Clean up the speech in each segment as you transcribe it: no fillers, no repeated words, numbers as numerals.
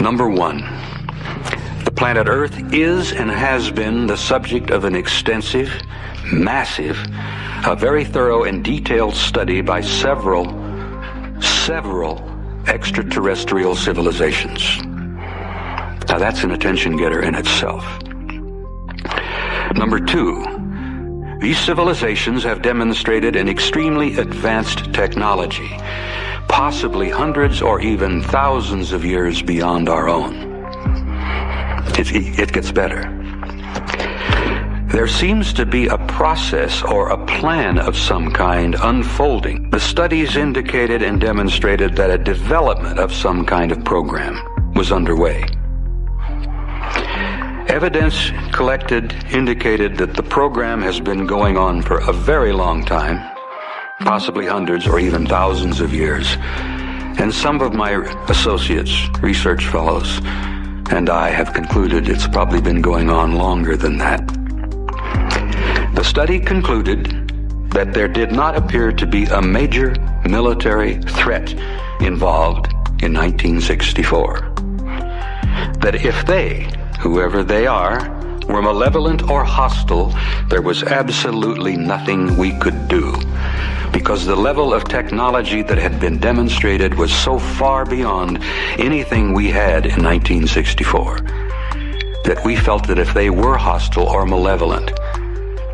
Number one, the planet Earth is and has been the subject of an extensive, massive, a very thorough and detailed study by several extraterrestrial civilizations. Now that's an attention getter in itself. Number two, these civilizations have demonstrated an extremely advanced technology, possibly hundreds or even thousands of years beyond our own. It gets better. There seems to be a process or a plan of some kind unfolding. The studies indicated and demonstrated that a development of some kind of program was underway. Evidence collected indicated that the program has been going on for a very long time, possibly hundreds or even thousands of years. And some of my associates, research fellows, and I have concluded it's probably been going on longer than that. The study concluded that there did not appear to be a major military threat involved in 1964. That if they, whoever they are, were malevolent or hostile, there was absolutely nothing we could do, because the level of technology that had been demonstrated was so far beyond anything we had in 1964 that we felt that if they were hostile or malevolent,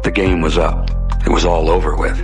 the game was up. It was all over with.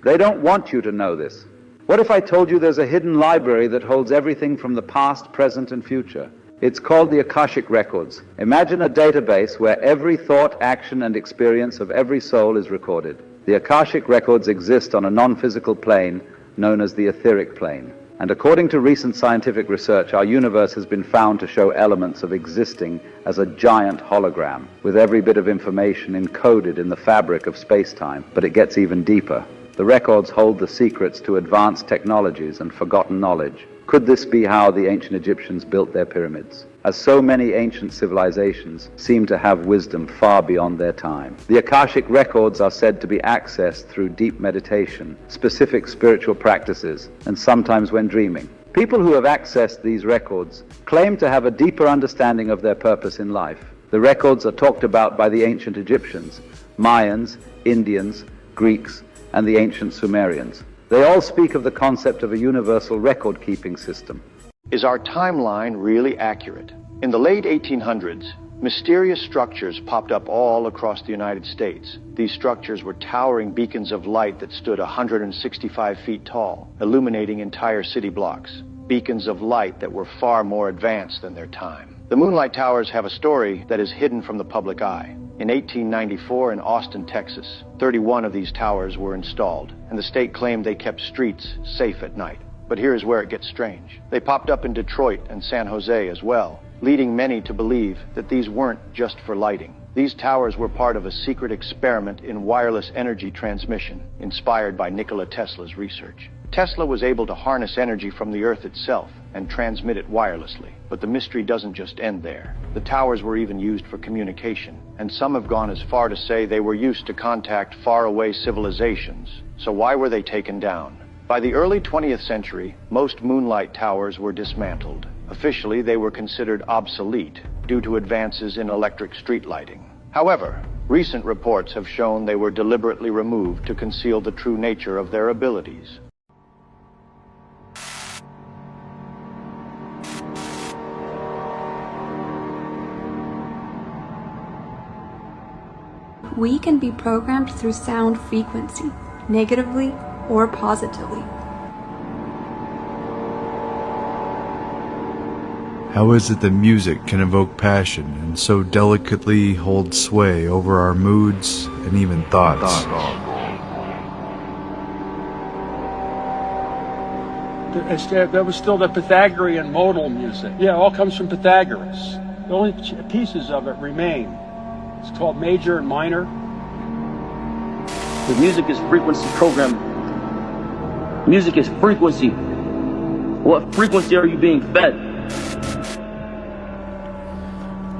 They don't want you to know this. What if I told you there's a hidden library that holds everything from the past, present, and future? It's called the Akashic Records. Imagine a database where every thought, action, and experience of every soul is recorded. The Akashic Records exist on a non-physical plane known as the etheric plane. And according to recent scientific research, our universe has been found to show elements of existing as a giant hologram, with every bit of information encoded in the fabric of space-time. But it gets even deeper. The records hold the secrets to advanced technologies and forgotten knowledge. Could this be how the ancient Egyptians built their pyramids? As so many ancient civilizations seem to have wisdom far beyond their time. The Akashic Records are said to be accessed through deep meditation, specific spiritual practices, and sometimes when dreaming. People who have accessed these records claim to have a deeper understanding of their purpose in life. The records are talked about by the ancient Egyptians, Mayans, Indians, Greeks, and the ancient Sumerians. They all speak of the concept of a universal record-keeping system. Is our timeline really accurate? In the late 1800s, mysterious structures popped up all across the United States. These structures were towering beacons of light that stood 165 feet tall, illuminating entire city blocks. Beacons of light that were far more advanced than their time. The Moonlight Towers have a story that is hidden from the public eye. In 1894 in Austin, Texas, 31 of these towers were installed, and the state claimed they kept streets safe at night. But here's where it gets strange. They popped up in Detroit and San Jose as well, leading many to believe that these weren't just for lighting. These towers were part of a secret experiment in wireless energy transmission, inspired by Nikola Tesla's research. Tesla was able to harness energy from the Earth itself and transmit it wirelessly. But the mystery doesn't just end there. The towers were even used for communication, and some have gone as far to say they were used to contact faraway civilizations. So why were they taken down? By the early 20th century, most moonlight towers were dismantled. Officially, they were considered obsolete due to advances in electric street lighting. However, recent reports have shown they were deliberately removed to conceal the true nature of their abilities. We can be programmed through sound frequency, negatively or positively. How is it that music can evoke passion and so delicately hold sway over our moods and even thoughts? There was still the Pythagorean modal music. Yeah, it all comes from Pythagoras. The only pieces of it remain. It's called major and minor. The music is frequency programming. Music is frequency. What frequency are you being fed?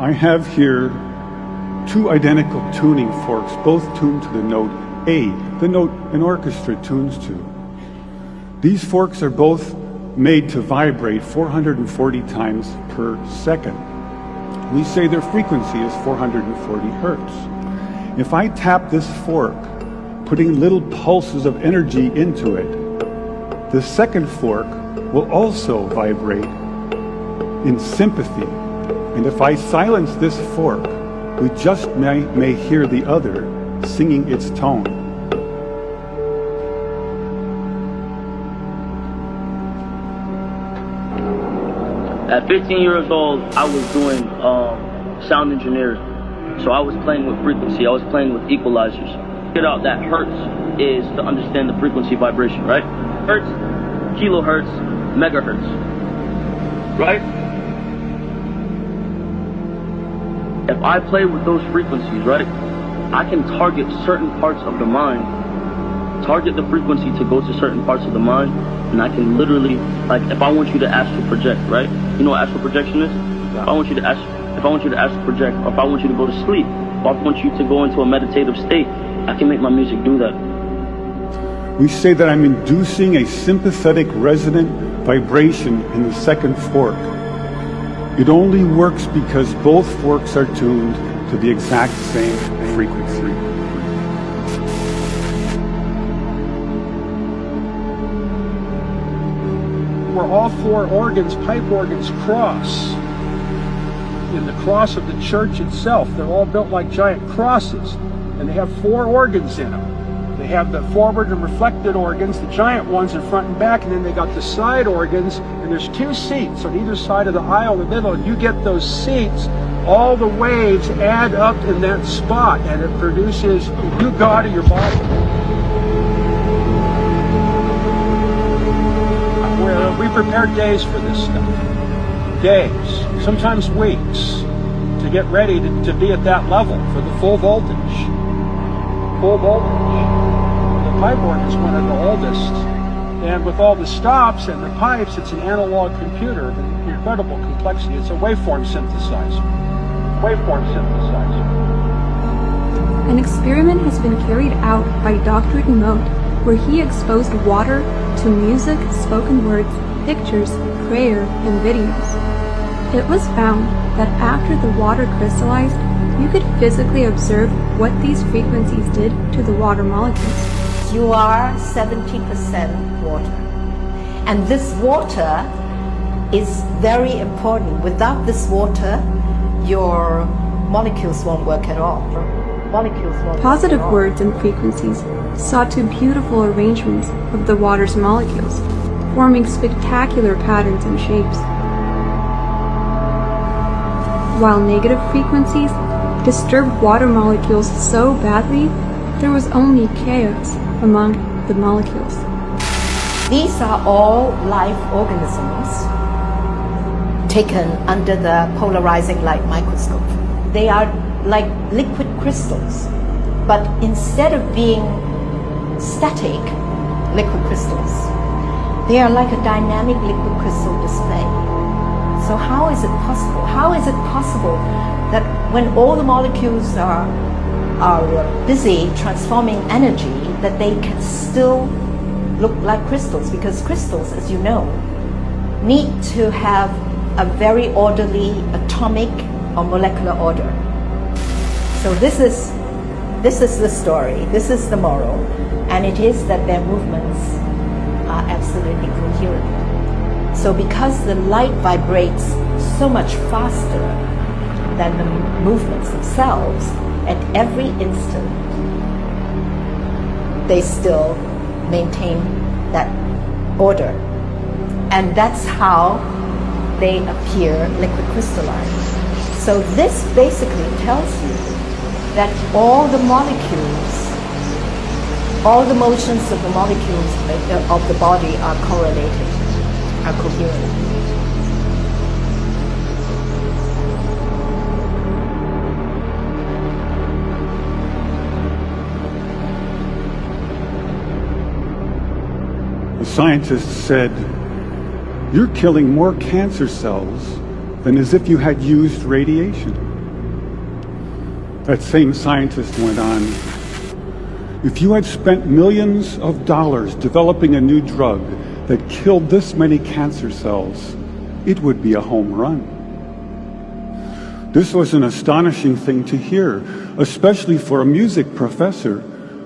I have here two identical tuning forks, both tuned to the note A the note an orchestra tunes to. These forks are both made to vibrate 440 times per second. We say their frequency is 440 hertz. If I tap this fork, putting little pulses of energy into it, the second fork will also vibrate in sympathy. And if I silence this fork, we just may hear the other singing its tone. At 15 years old, I was doing sound engineering. So I was playing with frequency. I was playing with equalizers. Get out that hertz is to understand the frequency vibration, right? Hertz, kilohertz, megahertz, right? If I play with those frequencies, right, I can target certain parts of the mind, target the frequency to go to certain parts of the mind, and I can literally, like, if I want you to astral project, right? You know what astral projection is? Yeah. If I want you to astral project, or if I want you to go to sleep, or if I want you to go into a meditative state, I can make my music do that. We say that I'm inducing a sympathetic resonant vibration in the second fork. It only works because both forks are tuned to the exact same frequency. Where all four organs, pipe organs, cross. In the cross of the church itself, they're all built like giant crosses, and they have four organs in them. They have the forward and reflected organs, the giant ones in front and back, and then they got the side organs, and there's two seats on either side of the aisle in the middle, and you get those seats, all the waves add up in that spot, and it produces you God of your body. We prepared days for this stuff. Days, sometimes weeks, to get ready to be at that level for the full voltage. Full voltage. The pipe organ is one of the oldest, and with all the stops and the pipes, it's an analog computer of incredible complexity. It's a waveform synthesizer. Waveform synthesizer. An experiment has been carried out by Dr. Emote, where he exposed water to music, spoken words, pictures, prayer, and videos. It was found that after the water crystallized, you could physically observe what these frequencies did to the water molecules. You are 70% water. And this water is very important. Without this water, your molecules won't work at all. Positive words and frequencies saw to beautiful arrangements of the water's molecules, forming spectacular patterns and shapes. While negative frequencies disturbed water molecules so badly, there was only chaos among the molecules. These are all live organisms taken under the polarizing light microscope. They are like liquid crystals, but instead of being static liquid crystals, they are like a dynamic liquid crystal display. So how is it possible? How is it possible that when all the molecules are busy transforming energy, that they can still look like crystals? Because crystals, as you know, need to have a very orderly atomic or molecular order. So this is the story, this is the moral, and it is that their movements are absolutely coherent. So because the light vibrates so much faster than the movements themselves, at every instant, they still maintain that order. And that's how they appear liquid crystalline. So this basically tells you that all the molecules, all the motions of the molecules of the body are correlated, are coherent. The scientists said, "You're killing more cancer cells than as if you had used radiation." That same scientist went on, If you had spent millions of dollars developing a new drug that killed this many cancer cells, it would be a home run. This was an astonishing thing to hear, especially for a music professor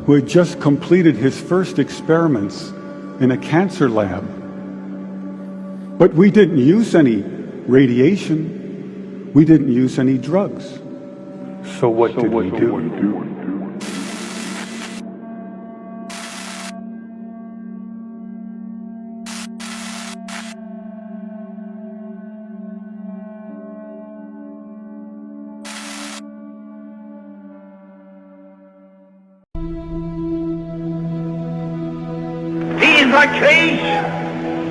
who had just completed his first experiments in a cancer lab. But we didn't use any radiation. We didn't use any drugs. So what did we do? Dieser Krieg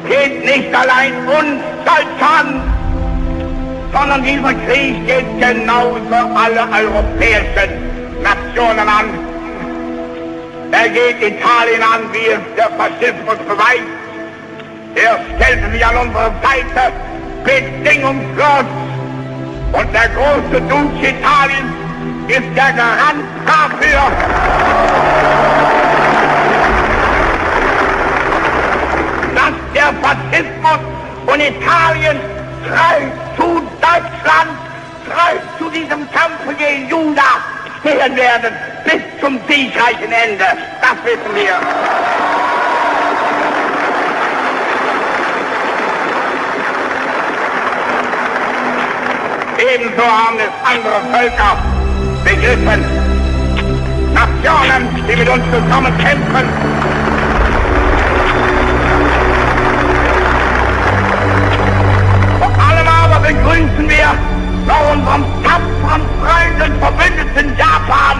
geht nicht allein uns Stolz an, sondern dieser Krieg geht genauso alle europäischen Nationen an. Er geht Italien an, wie es der Faschismus beweist. Er stellte sich an unsere Seite bedingungslos. Und der große Duce Italiens ist der Garant dafür. Dass der Faschismus und Italien treu zu Deutschland, treu zu diesem Kampf gegen Juda stehen werden, bis zum siegreichen Ende. Das wissen wir. Ebenso haben es andere Völker begriffen. Nationen, die mit uns zusammen kämpfen. Vor allem aber begrüßen wir noch unseren tapferen Freund und Verbündeten Japan,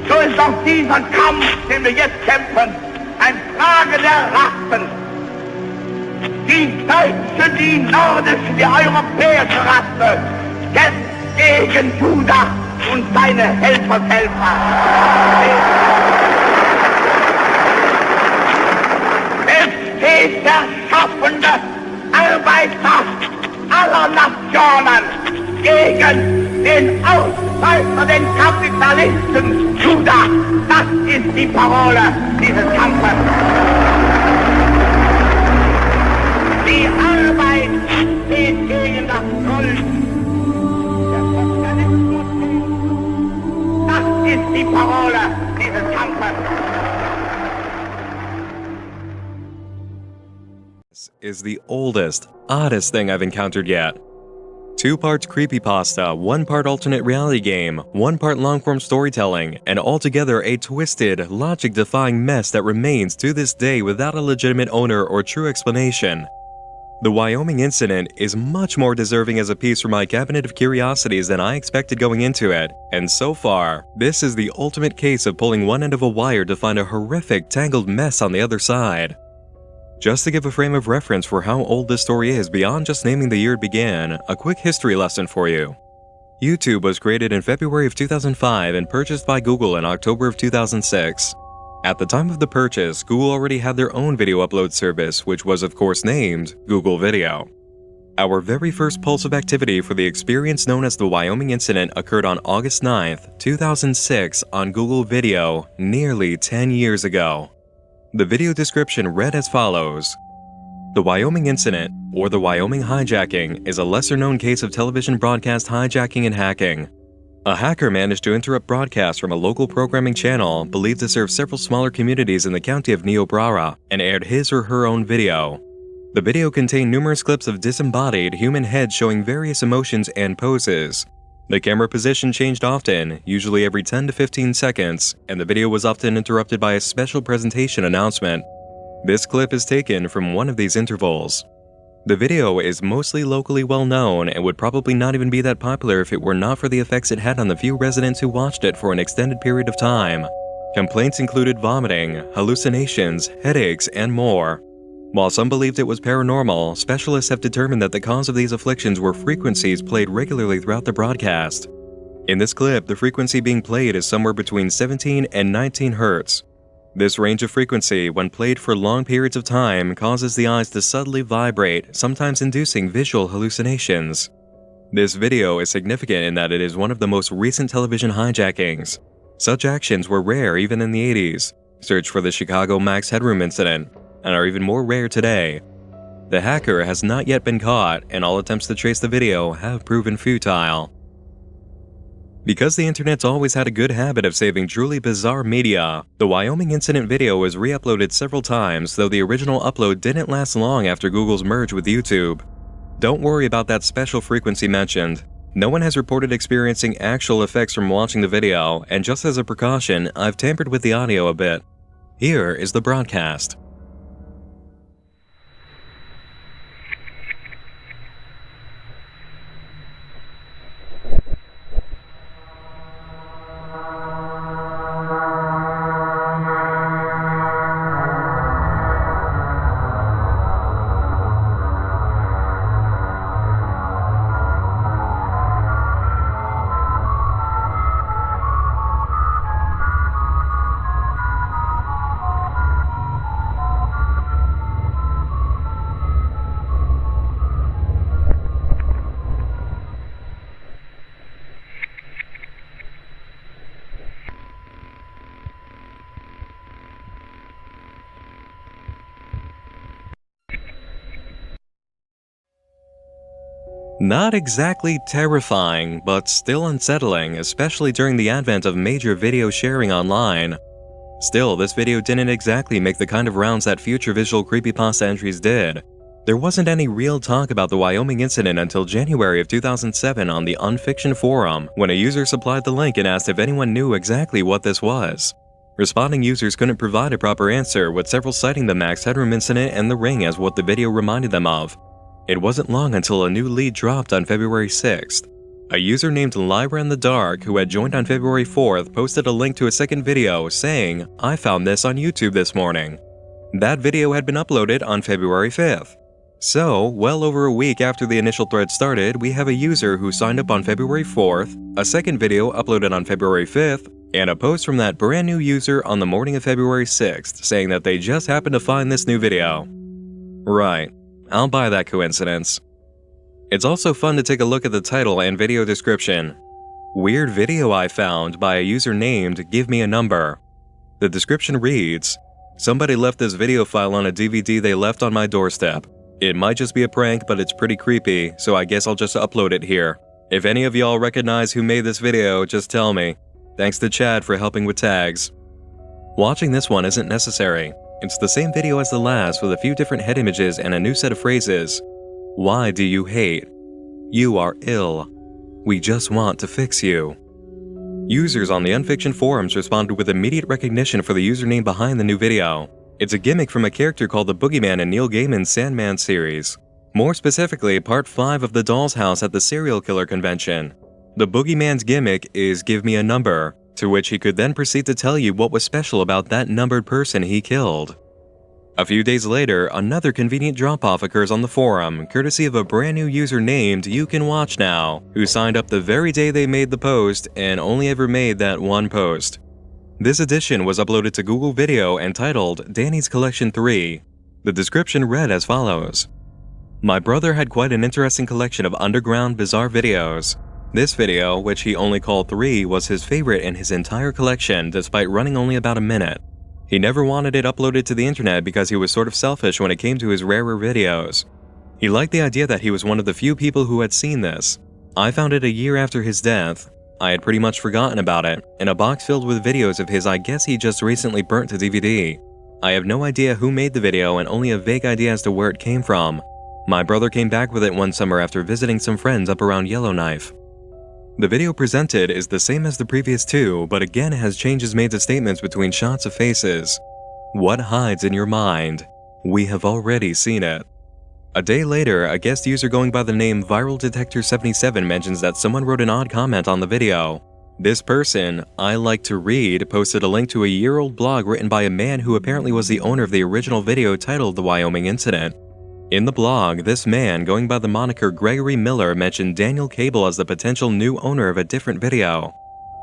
so ist auch dieser Kampf, den wir jetzt kämpfen, eine Frage der Rassen. Die deutsche, die nordische, die europäische Rasse kämpft gegen Judas und seine Helfershelfer. Es steht der schaffende Arbeiter aller Nationen gegen den Ausbeuter, den Kapitalisten Judas. Das ist die Parole dieses Kampfes. Die Arbeit steht gegen das Gold. Der Sozialismus gegen. Das ist die Parole dieses Kampfes. This is the oldest, oddest thing I've encountered yet. 2 parts creepypasta, 1 part alternate reality game, 1 part long-form storytelling, and altogether a twisted, logic-defying mess that remains to this day without a legitimate owner or true explanation. The Wyoming incident is much more deserving as a piece from my cabinet of curiosities than I expected going into it, and so far, this is the ultimate case of pulling one end of a wire to find a horrific, tangled mess on the other side. Just to give a frame of reference for how old this story is beyond just naming the year it began, a quick history lesson for you. YouTube was created in February of 2005 and purchased by Google in October of 2006. At the time of the purchase, Google already had their own video upload service, which was of course named Google Video. Our very first pulse of activity for the experience known as the Wyoming incident occurred on August 9th, 2006 on Google Video, nearly 10 years ago. The video description read as follows. The Wyoming incident, or the Wyoming hijacking, is a lesser-known case of television broadcast hijacking and hacking. A hacker managed to interrupt broadcasts from a local programming channel believed to serve several smaller communities in the county of Niobrara and aired his or her own video. The video contained numerous clips of disembodied human heads showing various emotions and poses. The camera position changed often, usually every 10 to 15 seconds, and the video was often interrupted by a special presentation announcement. This clip is taken from one of these intervals. The video is mostly locally well known and would probably not even be that popular if it were not for the effects it had on the few residents who watched it for an extended period of time. Complaints included vomiting, hallucinations, headaches, and more. While some believed it was paranormal, specialists have determined that the cause of these afflictions were frequencies played regularly throughout the broadcast. In this clip, the frequency being played is somewhere between 17 and 19 Hz. This range of frequency, when played for long periods of time, causes the eyes to subtly vibrate, sometimes inducing visual hallucinations. This video is significant in that it is one of the most recent television hijackings. Such actions were rare even in the 80s. Search for the Chicago Max Headroom incident, and are even more rare today. The hacker has not yet been caught, and all attempts to trace the video have proven futile. Because the internet's always had a good habit of saving truly bizarre media, the Wyoming incident video was re-uploaded several times, though the original upload didn't last long after Google's merge with YouTube. Don't worry about that special frequency mentioned. No one has reported experiencing actual effects from watching the video, and just as a precaution, I've tampered with the audio a bit. Here is the broadcast. Not exactly terrifying, but still unsettling, especially during the advent of major video sharing online. Still, this video didn't exactly make the kind of rounds that future visual creepypasta entries did. There wasn't any real talk about the Wyoming incident until January of 2007 on the Unfiction forum, when a user supplied the link and asked if anyone knew exactly what this was. Responding users couldn't provide a proper answer, with several citing the Max Headroom incident and the ring as what the video reminded them of. It wasn't long until a new lead dropped on February 6th. A user named Lyra in the Dark, who had joined on February 4th, posted a link to a second video saying, "I found this on YouTube this morning." That video had been uploaded on February 5th. So, well over a week after the initial thread started, we have a user who signed up on February 4th, a second video uploaded on February 5th, and a post from that brand new user on the morning of February 6th saying that they just happened to find this new video. Right. I'll buy that coincidence. It's also fun to take a look at the title and video description. Weird video I found by a user named Give Me a Number. The description reads, "Somebody left this video file on a DVD they left on my doorstep. It might just be a prank, but it's pretty creepy, so I guess I'll just upload it here. If any of y'all recognize who made this video, just tell me. Thanks to Chad for helping with tags." Watching this one isn't necessary. It's the same video as the last with a few different head images and a new set of phrases. Why do you hate? You are ill. We just want to fix you. Users on the Unfiction forums responded with immediate recognition for the username behind the new video. It's a gimmick from a character called the Boogeyman in Neil Gaiman's Sandman series. More specifically, part 5 of the Doll's House at the Serial Killer Convention. The Boogeyman's gimmick is give me a number, to which he could then proceed to tell you what was special about that numbered person he killed. A few days later, another convenient drop-off occurs on the forum, courtesy of a brand new user named You Can Watch Now, who signed up the very day they made the post and only ever made that one post. This edition was uploaded to Google Video and titled Danny's Collection 3. The description read as follows. My brother had quite an interesting collection of underground bizarre videos. This video, which he only called 3, was his favorite in his entire collection despite running only about a minute. He never wanted it uploaded to the internet because he was sort of selfish when it came to his rarer videos. He liked the idea that he was one of the few people who had seen this. I found it a year after his death. I had pretty much forgotten about it, in a box filled with videos of his I guess he just recently burnt to DVD. I have no idea who made the video and only a vague idea as to where it came from. My brother came back with it one summer after visiting some friends up around Yellowknife. The video presented is the same as the previous two, but again has changes made to statements between shots of faces. What hides in your mind? We have already seen it. A day later, a guest user going by the name ViralDetector77 mentions that someone wrote an odd comment on the video. This person, I like to read, posted a link to a year-old blog written by a man who apparently was the owner of the original video titled The Wyoming Incident. In the blog, this man, going by the moniker Gregory Miller, mentioned Daniel Cable as the potential new owner of a different video.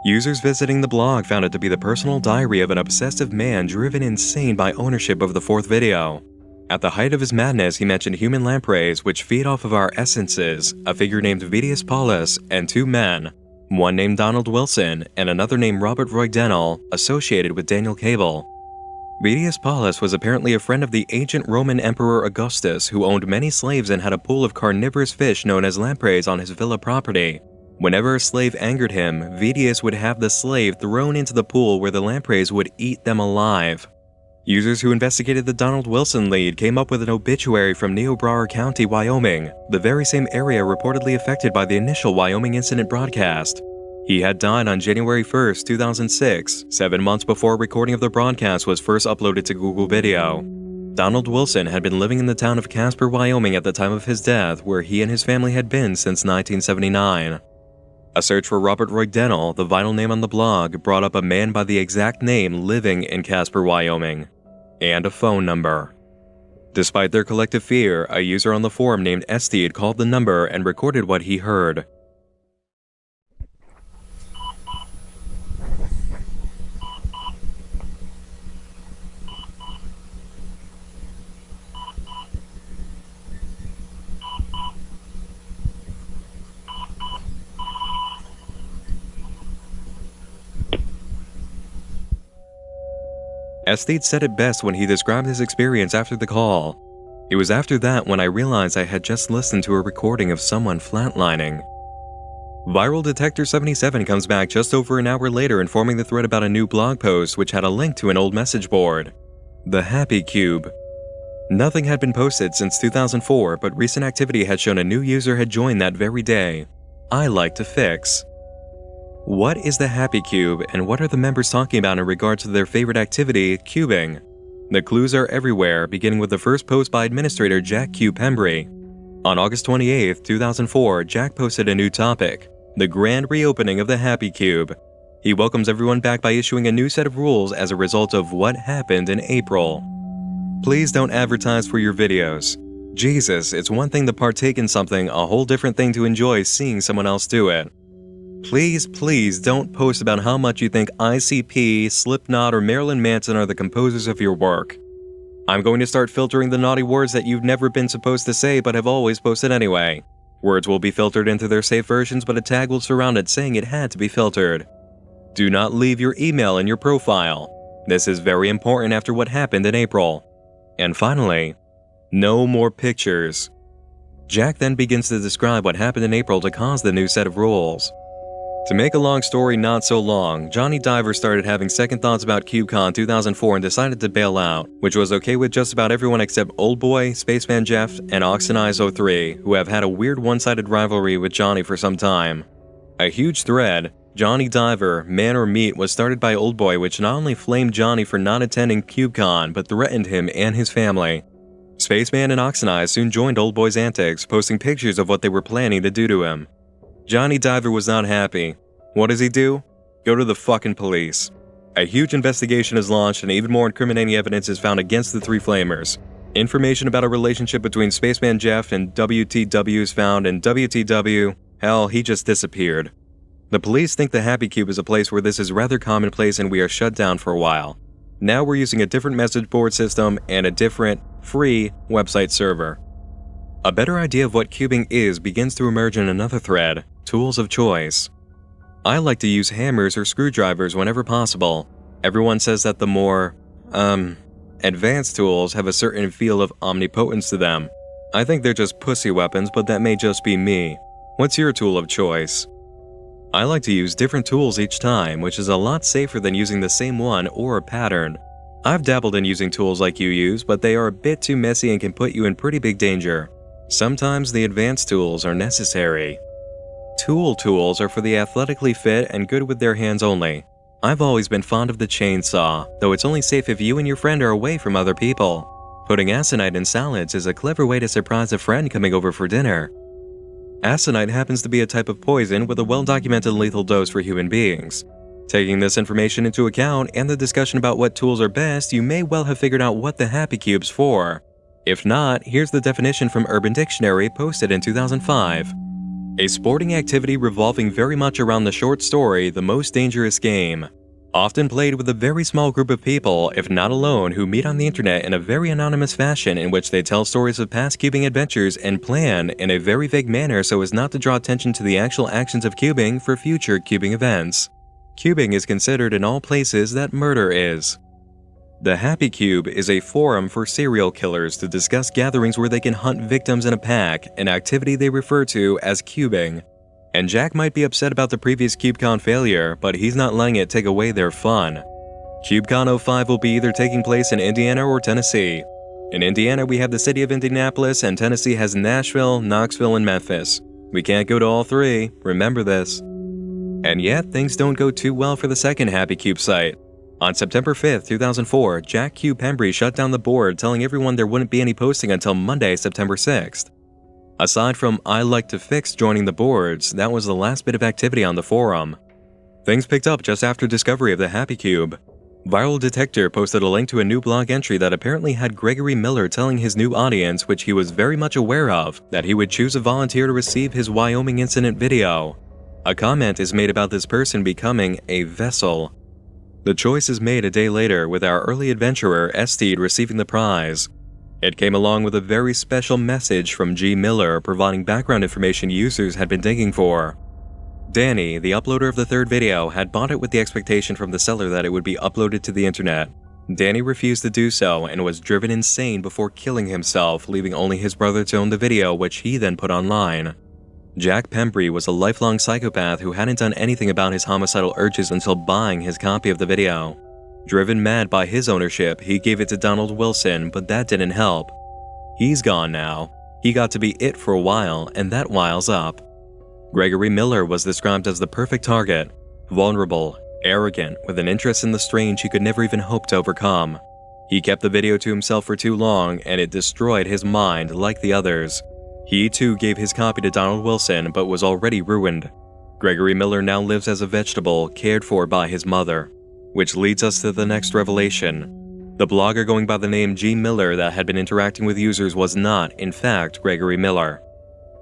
Users visiting the blog found it to be the personal diary of an obsessive man driven insane by ownership of the fourth video. At the height of his madness, he mentioned human lampreys which feed off of our essences, a figure named Vedius Paulus, and two men, one named Donald Wilson and another named Robert Roydennel, associated with Daniel Cable. Vedius Paulus was apparently a friend of the ancient Roman Emperor Augustus, who owned many slaves and had a pool of carnivorous fish known as lampreys on his villa property. Whenever a slave angered him, Vedius would have the slave thrown into the pool where the lampreys would eat them alive. Users who investigated the Donald Wilson lead came up with an obituary from Niobrara County, Wyoming, the very same area reportedly affected by the initial Wyoming incident broadcast. He had died on January 1, 2006, 7 months before a recording of the broadcast was first uploaded to Google Video. Donald Wilson had been living in the town of Casper, Wyoming at the time of his death, where he and his family had been since 1979. A search for Robert Roydennel, the vital name on the blog, brought up a man by the exact name living in Casper, Wyoming, and a phone number. Despite their collective fear, a user on the forum named Estede called the number and recorded what he heard. Estede said it best when he described his experience after the call. It was after that when I realized I had just listened to a recording of someone flatlining. Viral Detector 77 comes back just over an hour later informing the thread about a new blog post which had a link to an old message board. The Happy Cube. Nothing had been posted since 2004, but recent activity had shown a new user had joined that very day. I like to fix. What is the Happy Cube, and what are the members talking about in regard to their favorite activity, cubing? The clues are everywhere, beginning with the first post by administrator Jack Q. Pembry. On August 28, 2004, Jack posted a new topic, the grand reopening of the Happy Cube. He welcomes everyone back by issuing a new set of rules as a result of what happened in April. Please don't advertise for your videos. Jesus, it's one thing to partake in something, a whole different thing to enjoy seeing someone else do it. Please don't post about how much you think ICP, Slipknot, or Marilyn Manson are the composers of your work. I'm going to start filtering the naughty words that you've never been supposed to say but have always posted anyway. Words will be filtered into their safe versions, but a tag will surround it saying it had to be filtered. Do not leave your email in your profile. This is very important after what happened in April. And finally, no more pictures. Jack then begins to describe what happened in April to cause the new set of rules. To make a long story not so long, Johnny Diver started having second thoughts about CubeCon 2004 and decided to bail out, which was okay with just about everyone except Oldboy, Spaceman Jeff, and Oxenize03, who have had a weird one-sided rivalry with Johnny for some time. A huge thread, Johnny Diver, Man or Meat, was started by Oldboy, which not only flamed Johnny for not attending CubeCon, but threatened him and his family. Spaceman and Oxenize soon joined Oldboy's antics, posting pictures of what they were planning to do to him. Johnny Diver was not happy. What does he do? Go to the fucking police. A huge investigation is launched and even more incriminating evidence is found against the three flamers. Information about a relationship between Spaceman Jeff and WTW is found, and WTW, hell, he just disappeared. The police think the Happy Cube is a place where this is rather commonplace and we are shut down for a while. Now we're using a different message board system and a different, free, website server. A better idea of what cubing is begins to emerge in another thread, tools of choice. I like to use hammers or screwdrivers whenever possible. Everyone says that the more, advanced tools have a certain feel of omnipotence to them. I think they're just pussy weapons, but that may just be me. What's your tool of choice? I like to use different tools each time, which is a lot safer than using the same one or a pattern. I've dabbled in using tools like you use, but they are a bit too messy and can put you in pretty big danger. Sometimes the advanced tools are necessary. Tools are for the athletically fit and good with their hands only. I've always been fond of the chainsaw, though it's only safe if you and your friend are away from other people. Putting aconite in salads is a clever way to surprise a friend coming over for dinner. Aconite happens to be a type of poison with a well-documented lethal dose for human beings. Taking this information into account and the discussion about what tools are best, you may well have figured out what the Happy Cube's for. If not, here's the definition from Urban Dictionary posted in 2005. A sporting activity revolving very much around the short story The Most Dangerous Game. Often played with a very small group of people, if not alone, who meet on the internet in a very anonymous fashion in which they tell stories of past cubing adventures and plan in a very vague manner so as not to draw attention to the actual actions of cubing for future cubing events. Cubing is considered in all places that murder is. The Happy Cube is a forum for serial killers to discuss gatherings where they can hunt victims in a pack, an activity they refer to as cubing. And Jack might be upset about the previous CubeCon failure, but he's not letting it take away their fun. CubeCon 05 will be either taking place in Indiana or Tennessee. In Indiana, we have the city of Indianapolis, and Tennessee has Nashville, Knoxville, and Memphis. We can't go to all three, remember this. And yet, things don't go too well for the second Happy Cube site. On September 5th, 2004, Jack Q. Pembry shut down the board, telling everyone there wouldn't be any posting until Monday, September 6th. Aside from I Like to Fix joining the boards, that was the last bit of activity on the forum. Things picked up just after discovery of the Happy Cube. Viral Detector posted a link to a new blog entry that apparently had Gregory Miller telling his new audience, which he was very much aware of, that he would choose a volunteer to receive his Wyoming incident video. A comment is made about this person becoming a vessel. The choice is made a day later, with our early adventurer, Esteed, receiving the prize. It came along with a very special message from G. Miller providing background information users had been digging for. Danny, the uploader of the third video, had bought it with the expectation from the seller that it would be uploaded to the internet. Danny refused to do so and was driven insane before killing himself, leaving only his brother to own the video, which he then put online. Jack Pembry was a lifelong psychopath who hadn't done anything about his homicidal urges until buying his copy of the video. Driven mad by his ownership, he gave it to Donald Wilson, but that didn't help. He's gone now. He got to be it for a while, and that while's up. Gregory Miller was described as the perfect target, vulnerable, arrogant, with an interest in the strange he could never even hope to overcome. He kept the video to himself for too long, and it destroyed his mind like the others. He too gave his copy to Donald Wilson, but was already ruined. Gregory Miller now lives as a vegetable, cared for by his mother. Which leads us to the next revelation. The blogger going by the name G. Miller that had been interacting with users was not, in fact, Gregory Miller.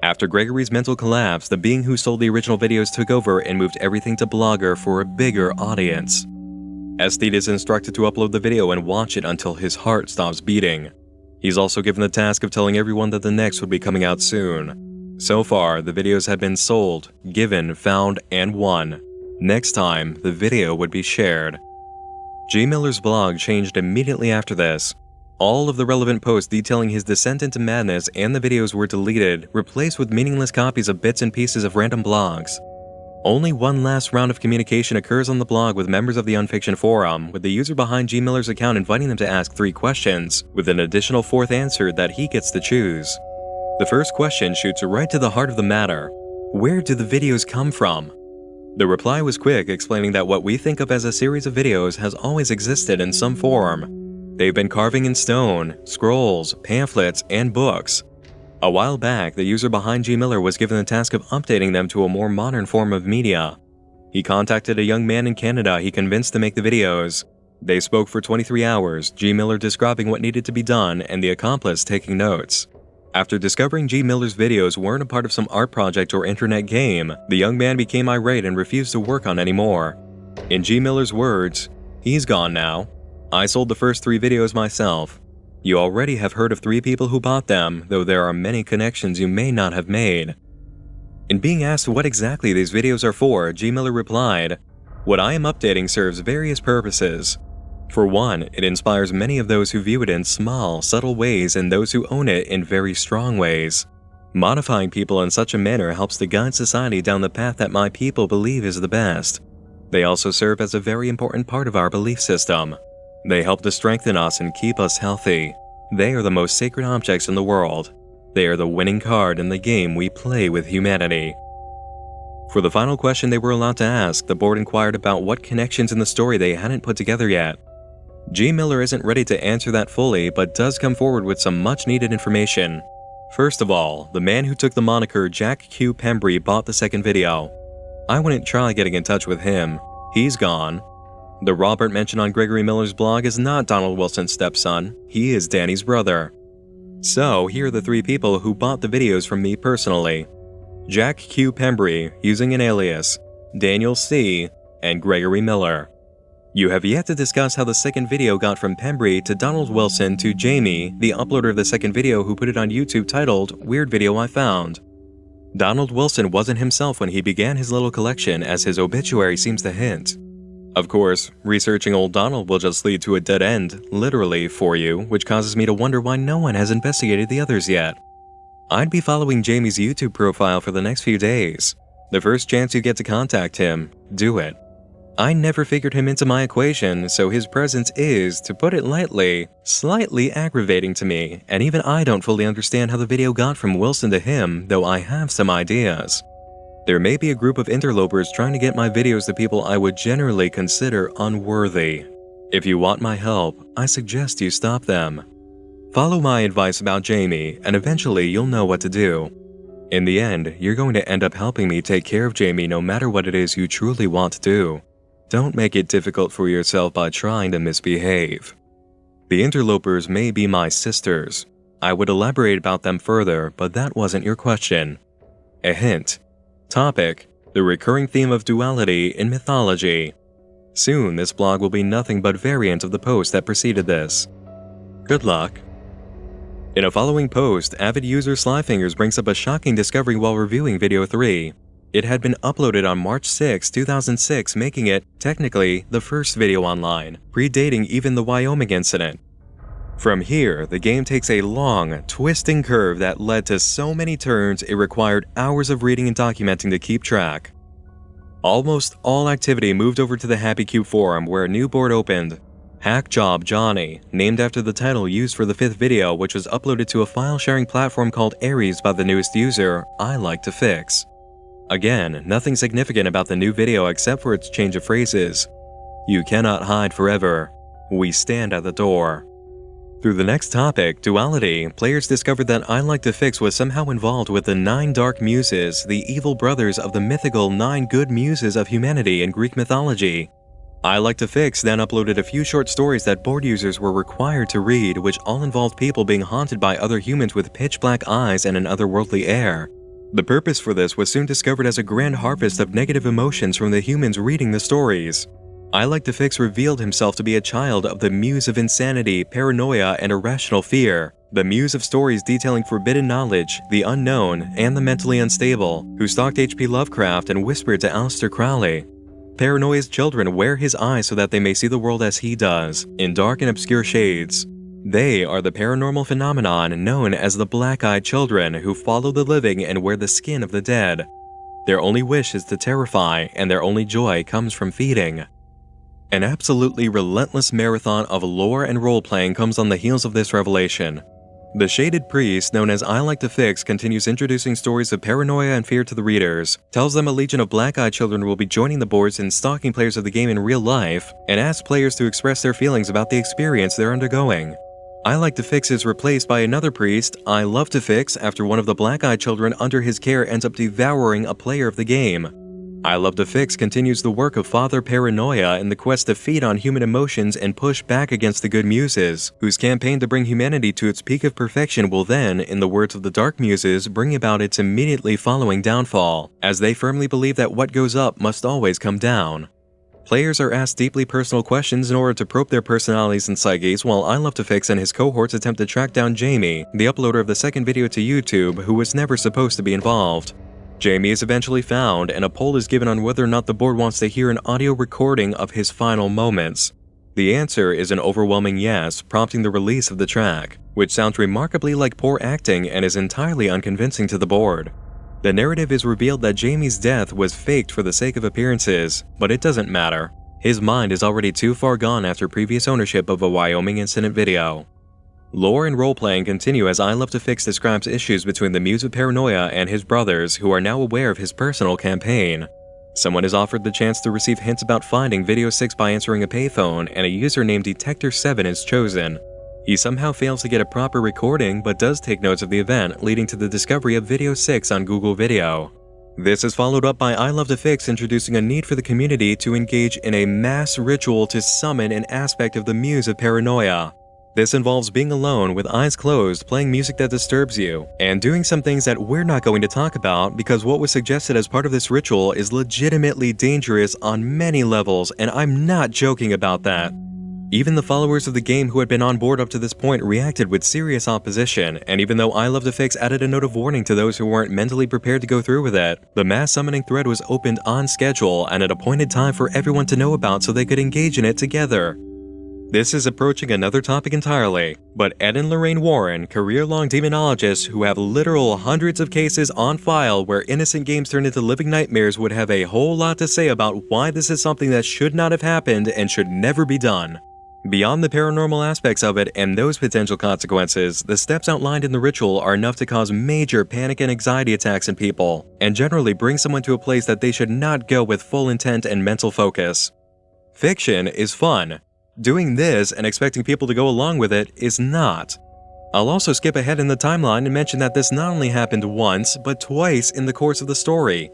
After Gregory's mental collapse, the being who sold the original videos took over and moved everything to Blogger for a bigger audience. Esteed is instructed to upload the video and watch it until his heart stops beating. He's also given the task of telling everyone that the next would be coming out soon. So far, the videos had been sold, given, found, and won. Next time, the video would be shared. G. Miller's blog changed immediately after this. All of the relevant posts detailing his descent into madness and the videos were deleted, replaced with meaningless copies of bits and pieces of random blogs. Only one last round of communication occurs on the blog with members of the Unfiction Forum, with the user behind G. Miller's account inviting them to ask 3 questions, with an additional 4th answer that he gets to choose. The first question shoots right to the heart of the matter. Where do the videos come from? The reply was quick, explaining that what we think of as a series of videos has always existed in some form. They've been carving in stone, scrolls, pamphlets, and books. A while back, the user behind G. Miller was given the task of updating them to a more modern form of media. He contacted a young man in Canada he convinced to make the videos. They spoke for 23 hours, G. Miller describing what needed to be done and the accomplice taking notes. After discovering G. Miller's videos weren't a part of some art project or internet game, the young man became irate and refused to work on any more. In G. Miller's words, "He's gone now. I sold the first 3 videos myself. You already have heard of 3 people who bought them, though there are many connections you may not have made." In being asked what exactly these videos are for, G. Miller replied, "What I am updating serves various purposes. For one, it inspires many of those who view it in small, subtle ways and those who own it in very strong ways. Modifying people in such a manner helps to guide society down the path that my people believe is the best. They also serve as a very important part of our belief system. They help to strengthen us and keep us healthy. They are the most sacred objects in the world. They are the winning card in the game we play with humanity." For the final question they were allowed to ask, the board inquired about what connections in the story they hadn't put together yet. G. Miller isn't ready to answer that fully, but does come forward with some much-needed information. First of all, the man who took the moniker Jack Q. Pembry bought the second video. I wouldn't try getting in touch with him. He's gone. The Robert mentioned on Gregory Miller's blog is not Donald Wilson's stepson. He is Danny's brother. So, here are the 3 people who bought the videos from me personally. Jack Q. Pembry using an alias, Daniel C., and Gregory Miller. You have yet to discuss how the second video got from Pembry to Donald Wilson to Jamie, the uploader of the second video who put it on YouTube titled Weird Video I Found. Donald Wilson wasn't himself when he began his little collection, as his obituary seems to hint. Of course, researching old Donald will just lead to a dead end, literally, for you, which causes me to wonder why no one has investigated the others yet. I'd be following Jamie's YouTube profile for the next few days. The first chance you get to contact him, do it. I never figured him into my equation, so his presence is, to put it lightly, slightly aggravating to me, and even I don't fully understand how the video got from Wilson to him, though I have some ideas. There may be a group of interlopers trying to get my videos to people I would generally consider unworthy. If you want my help, I suggest you stop them. Follow my advice about Jamie, and eventually you'll know what to do. In the end, you're going to end up helping me take care of Jamie no matter what it is you truly want to do. Don't make it difficult for yourself by trying to misbehave. The interlopers may be my sisters. I would elaborate about them further, but that wasn't your question. A hint. Topic: the recurring theme of duality in mythology. Soon, this blog will be nothing but variant of the post that preceded this. Good luck. In a following post, avid user Slyfingers brings up a shocking discovery while reviewing Video 3. It had been uploaded on March 6, 2006, making it, technically, the first video online, predating even the Wyoming incident. From here, the game takes a long, twisting curve that led to so many turns it required hours of reading and documenting to keep track. Almost all activity moved over to the HappyCube forum where a new board opened. Hack Job Johnny, named after the title used for the 5th video, which was uploaded to a file-sharing platform called Ares by the newest user, I Like to Fix. Again, nothing significant about the new video except for its change of phrases. You cannot hide forever. We stand at the door. Through the next topic, duality, players discovered that I Like to Fix was somehow involved with the 9 Dark Muses, the evil brothers of the mythical 9 Good Muses of humanity in Greek mythology. I Like to Fix then uploaded a few short stories that board users were required to read, which all involved people being haunted by other humans with pitch-black eyes and an otherworldly air. The purpose for this was soon discovered as a grand harvest of negative emotions from the humans reading the stories. I Like to Fix revealed himself to be a child of the muse of insanity, paranoia, and irrational fear, the muse of stories detailing forbidden knowledge, the unknown, and the mentally unstable, who stalked H.P. Lovecraft and whispered to Aleister Crowley. Paranoia's children wear his eyes so that they may see the world as he does, in dark and obscure shades. They are the paranormal phenomenon known as the Black-Eyed Children who follow the living and wear the skin of the dead. Their only wish is to terrify, and their only joy comes from feeding. An absolutely relentless marathon of lore and role-playing comes on the heels of this revelation. The Shaded Priest, known as I Like to Fix, continues introducing stories of paranoia and fear to the readers, tells them a legion of Black-Eyed Children will be joining the boards and stalking players of the game in real life, and asks players to express their feelings about the experience they're undergoing. I Like to Fix is replaced by another priest, I Love to Fix, after one of the Black-Eyed Children under his care ends up devouring a player of the game. I Love to Fix continues the work of Father Paranoia in the quest to feed on human emotions and push back against the Good Muses, whose campaign to bring humanity to its peak of perfection will then, in the words of the Dark Muses, bring about its immediately following downfall, as they firmly believe that what goes up must always come down. Players are asked deeply personal questions in order to probe their personalities and psyches, while I Love to Fix and his cohorts attempt to track down Jamie, the uploader of the second video to YouTube, who was never supposed to be involved. Jamie is eventually found, and a poll is given on whether or not the board wants to hear an audio recording of his final moments. The answer is an overwhelming yes, prompting the release of the track, which sounds remarkably like poor acting and is entirely unconvincing to the board. The narrative is revealed that Jamie's death was faked for the sake of appearances, but it doesn't matter. His mind is already too far gone after previous ownership of a Wyoming incident video. Lore and role-playing continue as I Love to Fix describes issues between the Muse of Paranoia and his brothers, who are now aware of his personal campaign. Someone is offered the chance to receive hints about finding Video 6 by answering a payphone, and a user named Detector7 is chosen. He somehow fails to get a proper recording, but does take notes of the event, leading to the discovery of Video 6 on Google Video. This is followed up by I Love to Fix introducing a need for the community to engage in a mass ritual to summon an aspect of the Muse of Paranoia. This involves being alone with eyes closed, playing music that disturbs you, and doing some things that we're not going to talk about because what was suggested as part of this ritual is legitimately dangerous on many levels, and I'm not joking about that. Even the followers of the game who had been on board up to this point reacted with serious opposition, and even though I Love to Fix added a note of warning to those who weren't mentally prepared to go through with it, the mass summoning thread was opened on schedule and at appointed time for everyone to know about so they could engage in it together. This is approaching another topic entirely, but Ed and Lorraine Warren, career-long demonologists who have literal hundreds of cases on file where innocent games turn into living nightmares, would have a whole lot to say about why this is something that should not have happened and should never be done. Beyond the paranormal aspects of it and those potential consequences, the steps outlined in the ritual are enough to cause major panic and anxiety attacks in people, and generally bring someone to a place that they should not go with full intent and mental focus. Fiction is fun. Doing this and expecting people to go along with it is not. I'll also skip ahead in the timeline and mention that this not only happened once, but twice in the course of the story.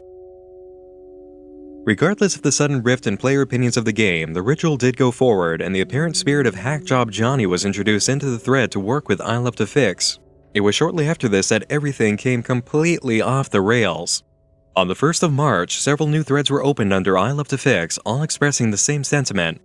Regardless of the sudden rift in player opinions of the game, the ritual did go forward, and the apparent spirit of Hackjob Johnny was introduced into the thread to work with I Love to Fix. It was shortly after this that everything came completely off the rails. On the 1st of March, several new threads were opened under I Love to Fix, all expressing the same sentiment.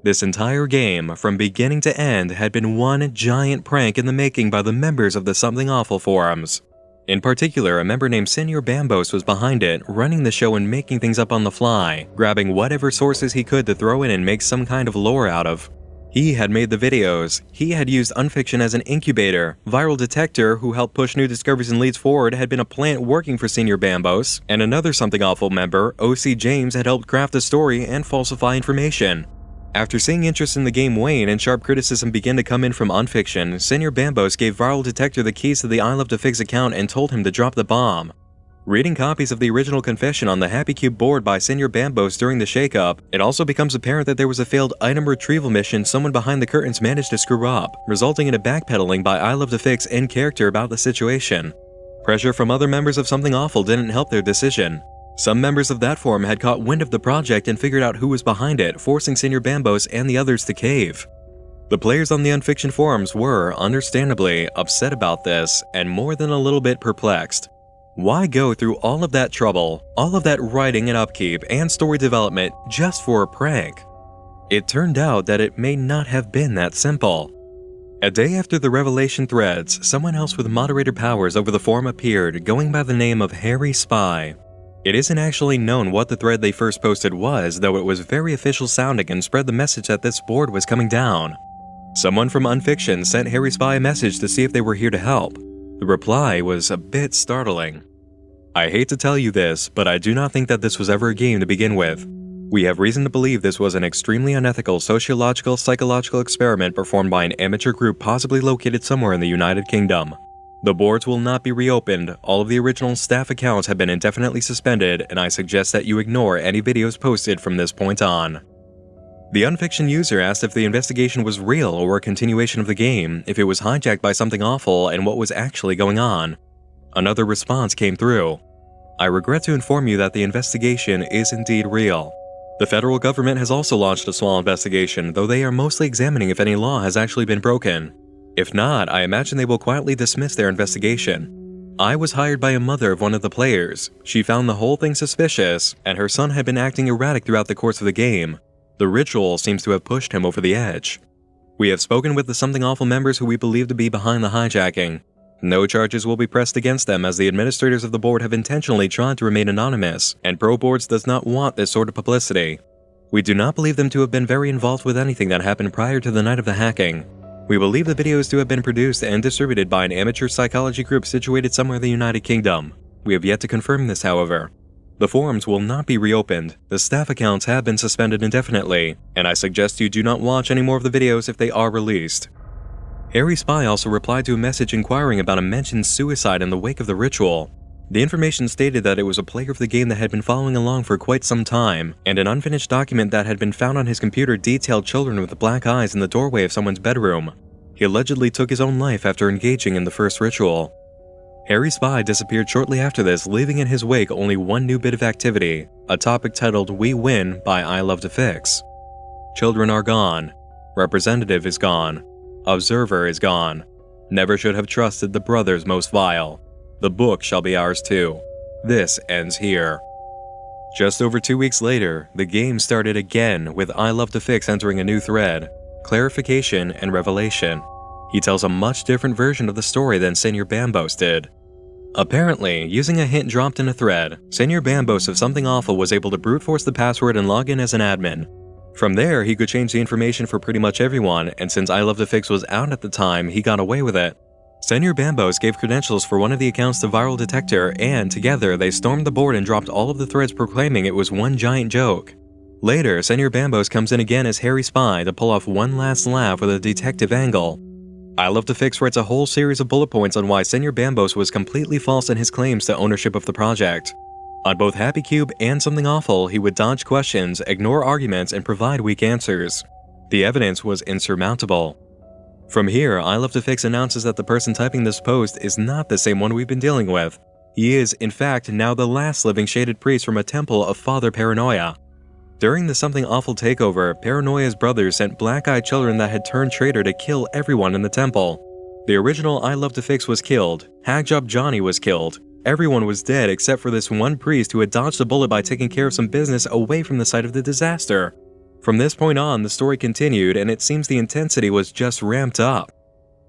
This entire game, from beginning to end, had been one giant prank in the making by the members of the Something Awful forums. In particular, a member named Senior Bambos was behind it, running the show and making things up on the fly, grabbing whatever sources he could to throw in and make some kind of lore out of. He had made the videos, he had used Unfiction as an incubator, Viral Detector, who helped push new discoveries and leads forward, had been a plant working for Senior Bambos, and another Something Awful member, OC James, had helped craft a story and falsify information. After seeing interest in the game wane and sharp criticism begin to come in from Unfiction, Senior Bambos gave Viral Detector the keys to the I Love to Fix account and told him to drop the bomb. Reading copies of the original confession on the Happy Cube board by Senior Bambos during the shakeup, it also becomes apparent that there was a failed item retrieval mission someone behind the curtains managed to screw up, resulting in a backpedaling by I Love to Fix in character about the situation. Pressure from other members of Something Awful didn't help their decision. Some members of that forum had caught wind of the project and figured out who was behind it, forcing Senior Bambos and the others to cave. The players on the Unfiction forums were, understandably, upset about this and more than a little bit perplexed. Why go through all of that trouble, all of that writing and upkeep and story development just for a prank? It turned out that it may not have been that simple. A day after the revelation threads, someone else with moderator powers over the forum appeared, going by the name of Harry Spy. It isn't actually known what the thread they first posted was, though it was very official sounding and spread the message that this board was coming down. Someone from Unfiction sent Harry Spy a message to see if they were here to help. The reply was a bit startling. I hate to tell you this, but I do not think that this was ever a game to begin with. We have reason to believe this was an extremely unethical sociological psychological experiment performed by an amateur group possibly located somewhere in the United Kingdom. The boards will not be reopened, all of the original staff accounts have been indefinitely suspended, and I suggest that you ignore any videos posted from this point on. The Unfiction user asked if the investigation was real or a continuation of the game, if it was hijacked by Something Awful, and what was actually going on. Another response came through. I regret to inform you that the investigation is indeed real. The federal government has also launched a small investigation, though they are mostly examining if any law has actually been broken. If not, I imagine they will quietly dismiss their investigation. I was hired by a mother of one of the players. She found the whole thing suspicious, and her son had been acting erratic throughout the course of the game. The ritual seems to have pushed him over the edge. We have spoken with the Something Awful members who we believe to be behind the hijacking. No charges will be pressed against them as the administrators of the board have intentionally tried to remain anonymous, and Pro Boards does not want this sort of publicity. We do not believe them to have been very involved with anything that happened prior to the night of the hacking. We believe the videos to have been produced and distributed by an amateur psychology group situated somewhere in the United Kingdom. We have yet to confirm this, however. The forums will not be reopened, the staff accounts have been suspended indefinitely, and I suggest you do not watch any more of the videos if they are released. Harry Spy also replied to a message inquiring about a mentioned suicide in the wake of the ritual. The information stated that it was a player of the game that had been following along for quite some time, and an unfinished document that had been found on his computer detailed children with black eyes in the doorway of someone's bedroom. He allegedly took his own life after engaging in the first ritual. Harry Spy disappeared shortly after this, leaving in his wake only one new bit of activity, a topic titled We Win by I Love to Fix. Children are gone. Representative is gone. Observer is gone. Never should have trusted the brothers most vile. The book shall be ours too. This ends here. Just over 2 weeks later, the game started again with I Love to Fix entering a new thread, clarification and revelation. He tells a much different version of the story than Senor Bambos did. Apparently, using a hint dropped in a thread, Senor Bambos of Something Awful was able to brute force the password and log in as an admin. From there, he could change the information for pretty much everyone, and since I Love to Fix was out at the time, he got away with it. Senor Bambos gave credentials for one of the accounts to Viral Detector, and together they stormed the board and dropped all of the threads proclaiming it was one giant joke. Later, Senor Bambos comes in again as Harry Spy to pull off one last laugh with a detective angle. I Love to Fix writes a whole series of bullet points on why Senor Bambos was completely false in his claims to ownership of the project. On both Happy Cube and Something Awful, he would dodge questions, ignore arguments, and provide weak answers. The evidence was insurmountable. From here, I Love to Fix announces that the person typing this post is not the same one we've been dealing with. He is, in fact, now the last living shaded priest from a temple of Father Paranoia. During the Something Awful takeover, Paranoia's brothers sent black-eyed children that had turned traitor to kill everyone in the temple. The original I Love to Fix was killed, Hackjob Johnny was killed, everyone was dead except for this one priest who had dodged a bullet by taking care of some business away from the site of the disaster. From this point on, the story continued, and it seems the intensity was just ramped up.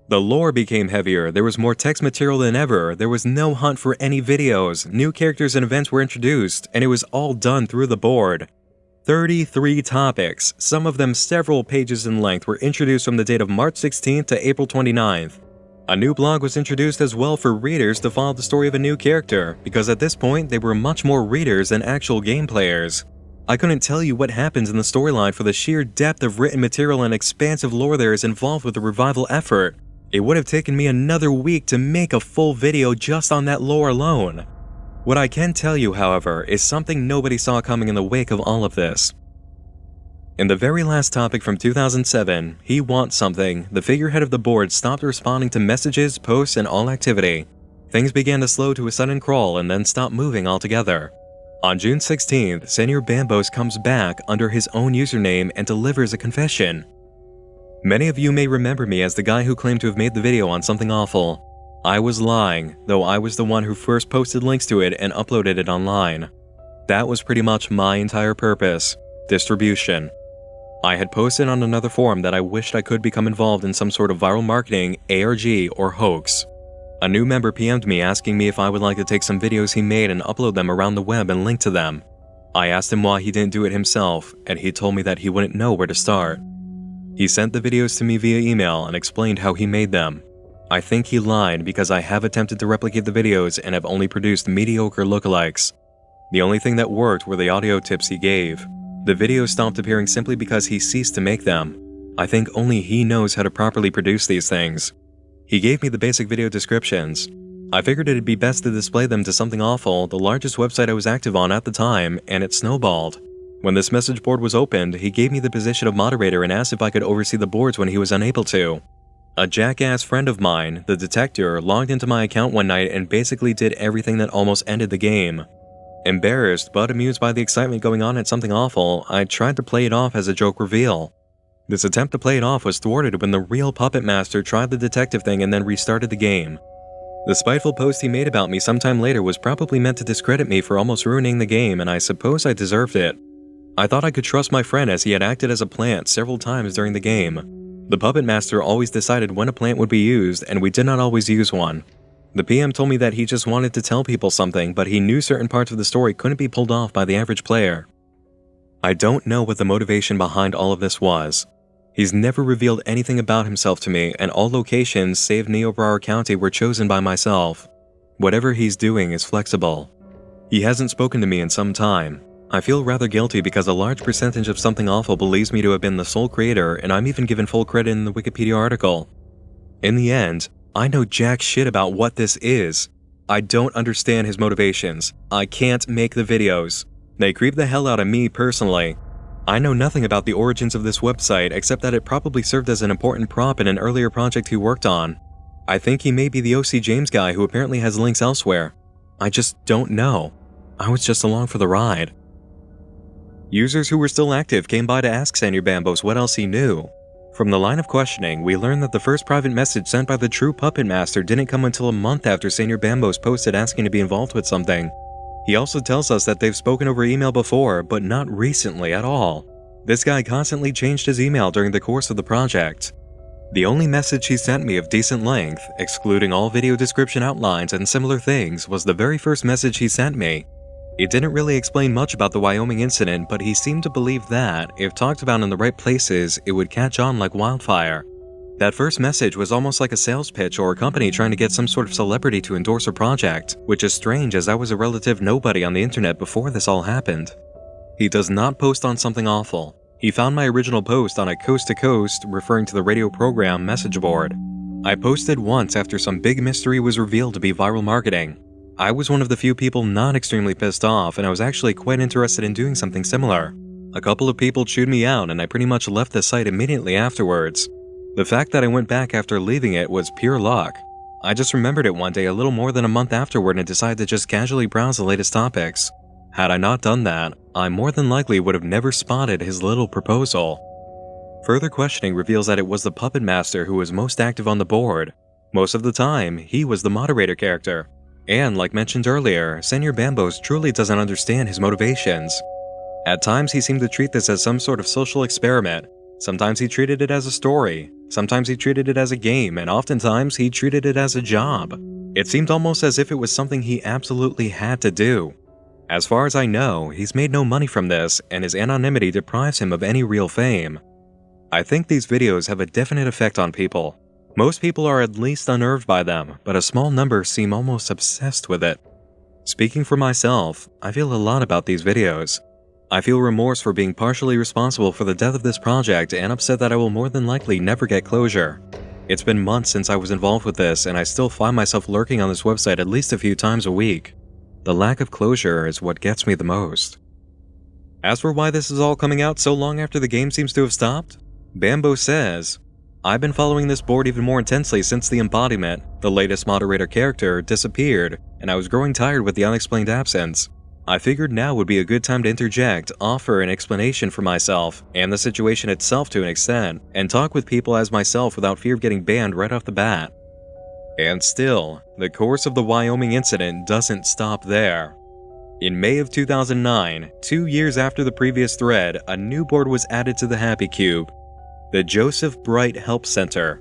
The lore became heavier, there was more text material than ever, there was no hunt for any videos, new characters and events were introduced, and it was all done through the board. 33 topics, some of them several pages in length, were introduced from the date of March 16th to April 29th. A new blog was introduced as well for readers to follow the story of a new character, because at this point they were much more readers than actual game players. I couldn't tell you what happens in the storyline for the sheer depth of written material and expansive lore there is involved with the revival effort. It would have taken me another week to make a full video just on that lore alone. What I can tell you, however, is something nobody saw coming in the wake of all of this. In the very last topic from 2007, He Wants Something, the figurehead of the board stopped responding to messages, posts, and all activity. Things began to slow to a sudden crawl and then stopped moving altogether. On June 16th, Senor Bambos comes back under his own username and delivers a confession. Many of you may remember me as the guy who claimed to have made the video on Something Awful. I was lying, though I was the one who first posted links to it and uploaded it online. That was pretty much my entire purpose: distribution. I had posted on another forum that I wished I could become involved in some sort of viral marketing, ARG, or hoax. A new member PM'd me asking me if I would like to take some videos he made and upload them around the web and link to them. I asked him why he didn't do it himself, and he told me that he wouldn't know where to start. He sent the videos to me via email and explained how he made them. I think he lied because I have attempted to replicate the videos and have only produced mediocre lookalikes. The only thing that worked were the audio tips he gave. The videos stopped appearing simply because he ceased to make them. I think only he knows how to properly produce these things. He gave me the basic video descriptions. I figured it'd be best to display them to Something Awful, the largest website I was active on at the time, and it snowballed. When this message board was opened, he gave me the position of moderator and asked if I could oversee the boards when he was unable to. A jackass friend of mine, the Detector, logged into my account one night and basically did everything that almost ended the game. Embarrassed but amused by the excitement going on at Something Awful, I tried to play it off as a joke reveal. This attempt to play it off was thwarted when the real Puppet Master tried the detective thing and then restarted the game. The spiteful post he made about me sometime later was probably meant to discredit me for almost ruining the game, and I suppose I deserved it. I thought I could trust my friend as he had acted as a plant several times during the game. The Puppet Master always decided when a plant would be used, and we did not always use one. The PM told me that he just wanted to tell people something, but he knew certain parts of the story couldn't be pulled off by the average player. I don't know what the motivation behind all of this was. He's never revealed anything about himself to me, and all locations save Niobrara County were chosen by myself. Whatever he's doing is flexible. He hasn't spoken to me in some time. I feel rather guilty because a large percentage of Something Awful believes me to have been the sole creator, and I'm even given full credit in the Wikipedia article. In the end, I know jack shit about what this is. I don't understand his motivations. I can't make the videos. They creep the hell out of me personally. I know nothing about the origins of this website except that it probably served as an important prop in an earlier project he worked on. I think he may be the OC James guy who apparently has links elsewhere. I just don't know. I was just along for the ride. Users who were still active came by to ask Senor Bambos what else he knew. From the line of questioning, we learned that the first private message sent by the true Puppet Master didn't come until a month after Senor Bambos posted asking to be involved with something. He also tells us that they've spoken over email before, but not recently at all. This guy constantly changed his email during the course of the project. The only message he sent me of decent length, excluding all video description outlines and similar things, was the very first message he sent me. It didn't really explain much about the Wyoming incident, but he seemed to believe that, if talked about in the right places, it would catch on like wildfire. That first message was almost like a sales pitch or a company trying to get some sort of celebrity to endorse a project, which is strange as I was a relative nobody on the internet before this all happened. He does not post on something awful. He found my original post on a coast-to-coast, referring to the radio program, message board. I posted once after some big mystery was revealed to be viral marketing. I was one of the few people not extremely pissed off, and I was actually quite interested in doing something similar. A couple of people chewed me out, and I pretty much left the site immediately afterwards. The fact that I went back after leaving it was pure luck. I just remembered it one day a little more than a month afterward and decided to just casually browse the latest topics. Had I not done that, I more than likely would have never spotted his little proposal. Further questioning reveals that it was the Puppet Master who was most active on the board. Most of the time, he was the moderator character. And like mentioned earlier, Senor Bambos truly doesn't understand his motivations. At times he seemed to treat this as some sort of social experiment. Sometimes he treated it as a story. Sometimes he treated it as a game, and oftentimes he treated it as a job. It seemed almost as if it was something he absolutely had to do. As far as I know, he's made no money from this, and his anonymity deprives him of any real fame. I think these videos have a definite effect on people. Most people are at least unnerved by them, but a small number seem almost obsessed with it. Speaking for myself, I feel a lot about these videos. I feel remorse for being partially responsible for the death of this project and upset that I will more than likely never get closure. It's been months since I was involved with this, and I still find myself lurking on this website at least a few times a week. The lack of closure is what gets me the most. As for why this is all coming out so long after the game seems to have stopped, Bambo says, "I've been following this board even more intensely since the embodiment, the latest moderator character, disappeared, and I was growing tired with the unexplained absence. I figured now would be a good time to interject, offer an explanation for myself, and the situation itself to an extent, and talk with people as myself without fear of getting banned right off the bat." And still, the course of the Wyoming incident doesn't stop there. In May of 2009, 2 years after the previous thread, a new board was added to the Happy Cube, the Joseph Bright Help Center.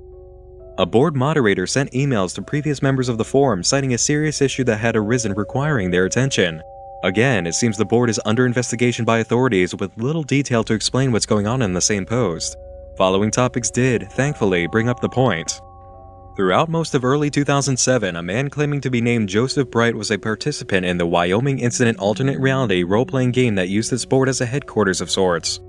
A board moderator sent emails to previous members of the forum citing a serious issue that had arisen requiring their attention. Again, it seems the board is under investigation by authorities with little detail to explain what's going on in the same post. Following topics did, thankfully, bring up the point. Throughout most of early 2007, a man claiming to be named Joseph Bright was a participant in the Wyoming Incident alternate reality role-playing game that used this board as a headquarters of sorts.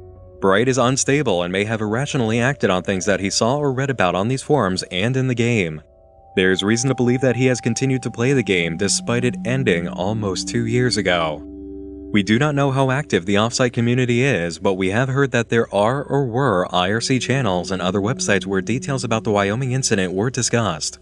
Bright is unstable and may have irrationally acted on things that he saw or read about on these forums and in the game. There's reason to believe that he has continued to play the game despite it ending almost 2 years ago. We do not know how active the offsite community is, but we have heard that there are or were IRC channels and other websites where details about the Wyoming incident were discussed.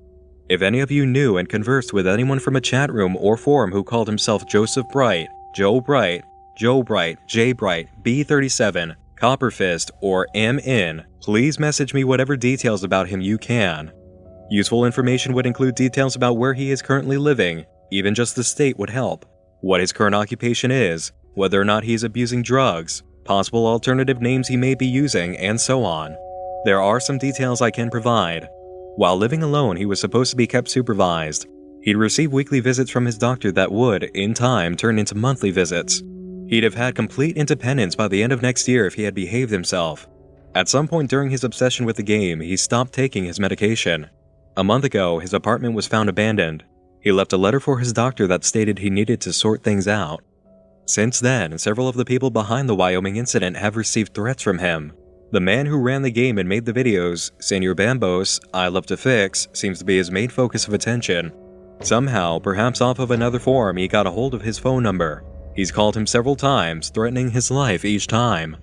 If any of you knew and conversed with anyone from a chat room or forum who called himself Joseph Bright, Joe Bright, Joe Bright, Jay Bright, B37, Copperfist, or MN, please message me whatever details about him you can. Useful information would include details about where he is currently living, even just the state would help, what his current occupation is, whether or not he is abusing drugs, possible alternative names he may be using, and so on. There are some details I can provide. While living alone, he was supposed to be kept supervised. He'd receive weekly visits from his doctor that would, in time, turn into monthly visits. He'd have had complete independence by the end of next year if he had behaved himself. At some point during his obsession with the game, he stopped taking his medication. A month ago, his apartment was found abandoned. He left a letter for his doctor that stated he needed to sort things out. Since then, several of the people behind the Wyoming incident have received threats from him. The man who ran the game and made the videos, Senor Bambos, I Love to Fix, seems to be his main focus of attention. Somehow, perhaps off of another forum, he got a hold of his phone number. He's called him several times, threatening his life each time.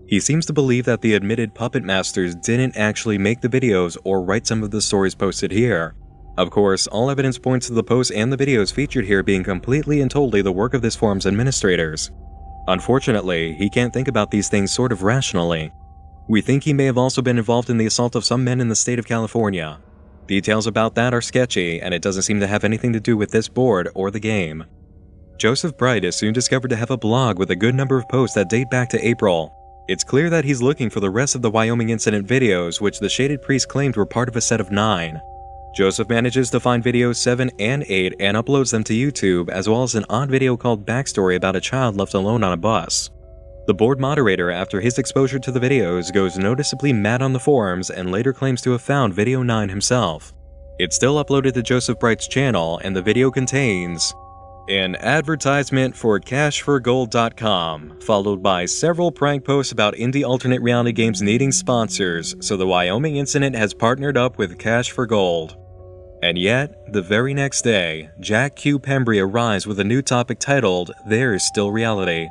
He seems to believe that the admitted puppet masters didn't actually make the videos or write some of the stories posted here. Of course, all evidence points to the posts and the videos featured here being completely and totally the work of this forum's administrators. Unfortunately, he can't think about these things sort of rationally. We think he may have also been involved in the assault of some men in the state of California. Details about that are sketchy, and it doesn't seem to have anything to do with this board or the game. Joseph Bright is soon discovered to have a blog with a good number of posts that date back to April. It's clear that he's looking for the rest of the Wyoming incident videos, which the Shaded Priest claimed were part of a set of 9. Joseph manages to find videos 7 and 8 and uploads them to YouTube, as well as an odd video called Backstory about a child left alone on a bus. The board moderator, after his exposure to the videos, goes noticeably mad on the forums and later claims to have found video 9 himself. It's still uploaded to Joseph Bright's channel, and the video contains an advertisement for cashforgold.com, followed by several prank posts about indie alternate reality games needing sponsors, so the Wyoming incident has partnered up with Cash for Gold. And yet, the very next day, Jack Q. Pembry arrives with a new topic titled, There's Still Reality.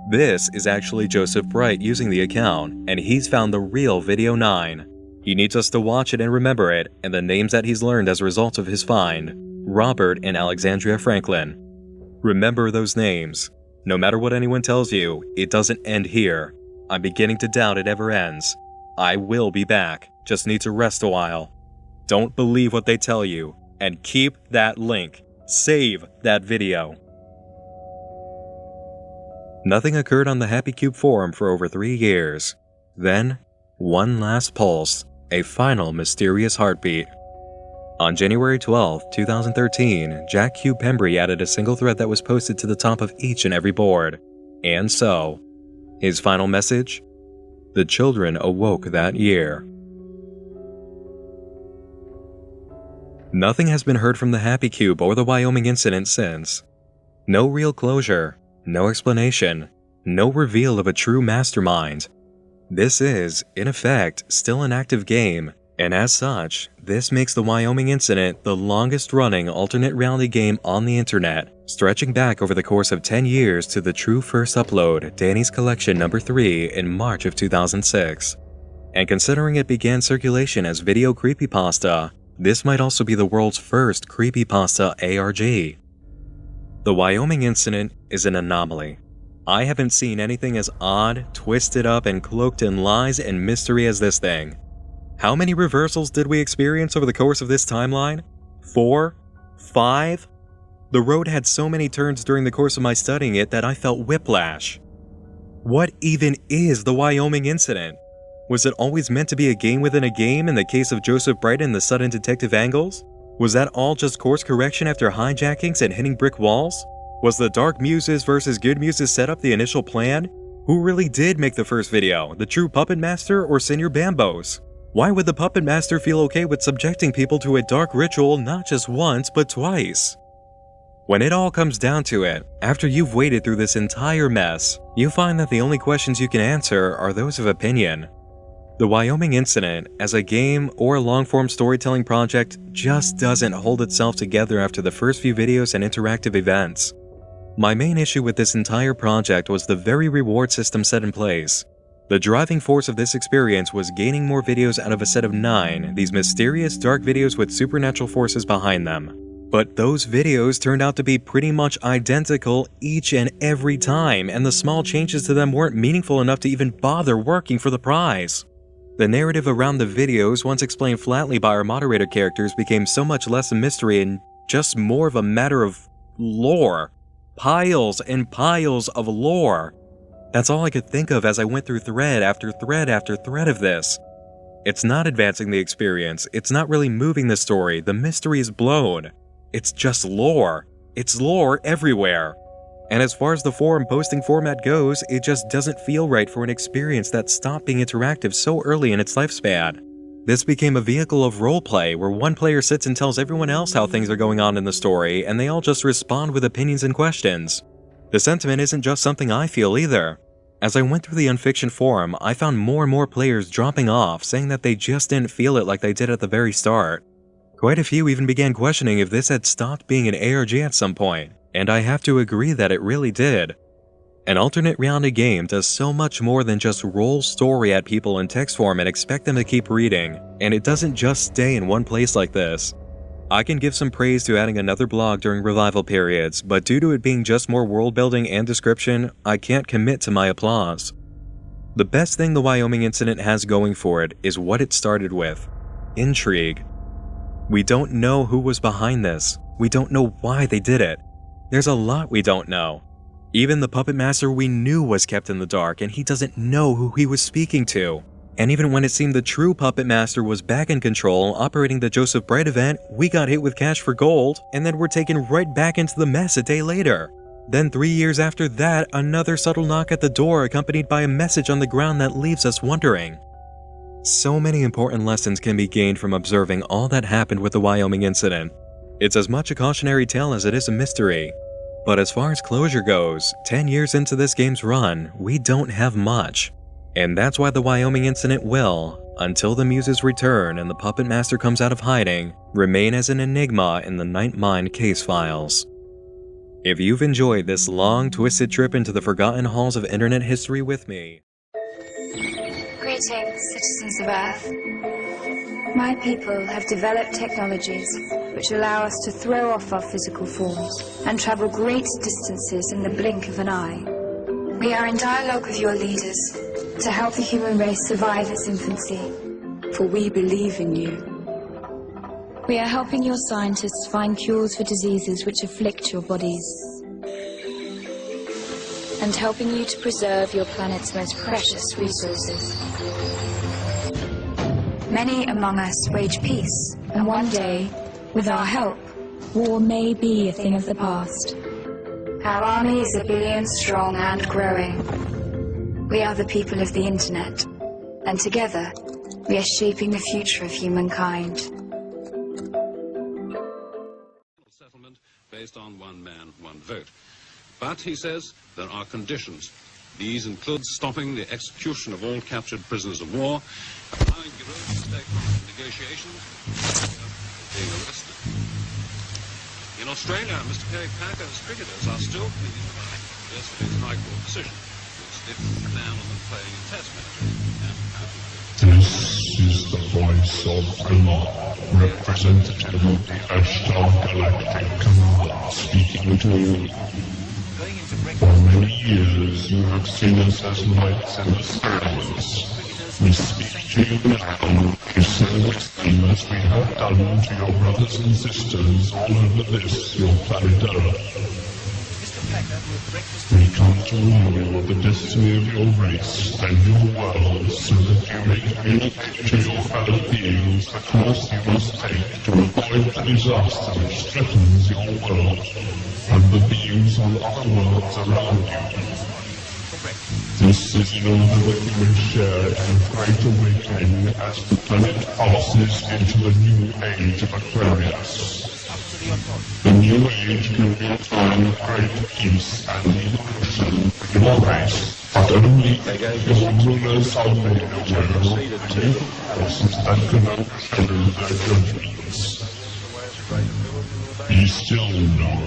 This is actually Joseph Bright using the account, and he's found the real video 9. He needs us to watch it and remember it, and the names that he's learned as a result of his find: Robert and Alexandria Franklin. Remember those names. No matter what anyone tells you, it doesn't end here. I'm beginning to doubt it ever ends. I will be back, just need to rest a while. Don't believe what they tell you, and keep that link. Save that video. Nothing occurred on the Happy Cube forum for over 3 years. Then, one last pulse, a final mysterious heartbeat. On January 12, 2013, Jack Q. Pembry added a single thread that was posted to the top of each and every board. And so, his final message? The children awoke that year. Nothing has been heard from the Happy Cube or the Wyoming incident since. No real closure, no explanation, no reveal of a true mastermind. This is, in effect, still an active game, and as such, this makes the Wyoming incident the longest-running alternate reality game on the internet, stretching back over the course of 10 years to the true first upload, Danny's Collection No. 3, in March of 2006. And considering it began circulation as video creepypasta, this might also be the world's first creepypasta ARG. The Wyoming incident is an anomaly. I haven't seen anything as odd, twisted up, and cloaked in lies and mystery as this thing. How many reversals did we experience over the course of this timeline? 4? 5? The road had so many turns during the course of my studying it that I felt whiplash. What even is the Wyoming incident? Was it always meant to be a game within a game in the case of Joseph Bright and the sudden detective angles? Was that all just course correction after hijackings and hitting brick walls? Was the Dark Muses versus Good Muses setup the initial plan? Who really did make the first video, the true Puppet Master or Senor Bambos? Why would the Puppet Master feel okay with subjecting people to a dark ritual not just once, but twice? When it all comes down to it, after you've waded through this entire mess, you find that the only questions you can answer are those of opinion. The Wyoming incident, as a game or a long-form storytelling project, just doesn't hold itself together after the first few videos and interactive events. My main issue with this entire project was the very reward system set in place. The driving force of this experience was gaining more videos out of a set of 9, these mysterious dark videos with supernatural forces behind them. But those videos turned out to be pretty much identical each and every time, and the small changes to them weren't meaningful enough to even bother working for the prize. The narrative around the videos, once explained flatly by our moderator characters, became so much less a mystery and just more of a matter of lore. Piles and piles of lore. That's all I could think of as I went through thread after thread after thread of this. It's not advancing the experience, it's not really moving the story, the mystery is blown. It's just lore. It's lore everywhere. And as far as the forum posting format goes, it just doesn't feel right for an experience that stopped being interactive so early in its lifespan. This became a vehicle of roleplay where one player sits and tells everyone else how things are going on in the story, and they all just respond with opinions and questions. The sentiment isn't just something I feel either. As I went through the Unfiction forum, I found more and more players dropping off, saying that they just didn't feel it like they did at the very start. Quite a few even began questioning if this had stopped being an ARG at some point, and I have to agree that it really did. An alternate reality game does so much more than just roll story at people in text form and expect them to keep reading, and it doesn't just stay in one place like this. I can give some praise to adding another blog during revival periods, but due to it being just more world building and description, I can't commit to my applause. The best thing the Wyoming incident has going for it is what it started with: intrigue. We don't know who was behind this. We don't know why they did it. There's a lot we don't know. Even the puppet master we knew was kept in the dark, and he doesn't know who he was speaking to. And even when it seemed the true puppet master was back in control, operating the Joseph Bright event, we got hit with cash for gold, and then we're taken right back into the mess a day later. Then 3 years after that, another subtle knock at the door accompanied by a message on the ground that leaves us wondering. So many important lessons can be gained from observing all that happened with the Wyoming incident. It's as much a cautionary tale as it is a mystery. But as far as closure goes, 10 years into this game's run, we don't have much. And that's why the Wyoming incident will, until the muses return and the puppet master comes out of hiding, remain as an enigma in the Night Mind case files. If you've enjoyed this long, twisted trip into the forgotten halls of internet history with me... Greetings, citizens of Earth. My people have developed technologies which allow us to throw off our physical forms and travel great distances in the blink of an eye. We are in dialogue with your leaders to help the human race survive its infancy, for we believe in you. We are helping your scientists find cures for diseases which afflict your bodies, and helping you to preserve your planet's most precious resources. Many among us wage peace, and one day, with our help, war may be a thing of the past. Our army is 1 billion strong and growing. We are the people of the internet, and together, we are shaping the future of humankind. Settlement based on one man, one vote. But, he says, there are conditions. These include stopping the execution of all captured prisoners of war, allowing Giroux to take part in negotiations, being arrested. In Australia, Mr. Kerry Packer's cricketers are still pleading the right of yesterday's High Court decision, which didn't plan on them playing a test match. This is the voice of Allah, representative of the Ashtar Galactic Command, speaking to you. For many years you have seen us as lights in the skies. We speak to you now to service them as we have done to your brothers and sisters all over this, your planet Earth. We come to warn you of the destiny of your race and your world so that you may communicate to your fellow beings the course you must take to avoid the disaster which threatens your world and the beings on other worlds around you. This is in order that you may share in a great awakening as the planet passes into a new age of Aquarius. The new age will be a time of great peace and evolution for your race, but only your rulers are made aware of the evil forces that can overshadow their judgments. Be still now,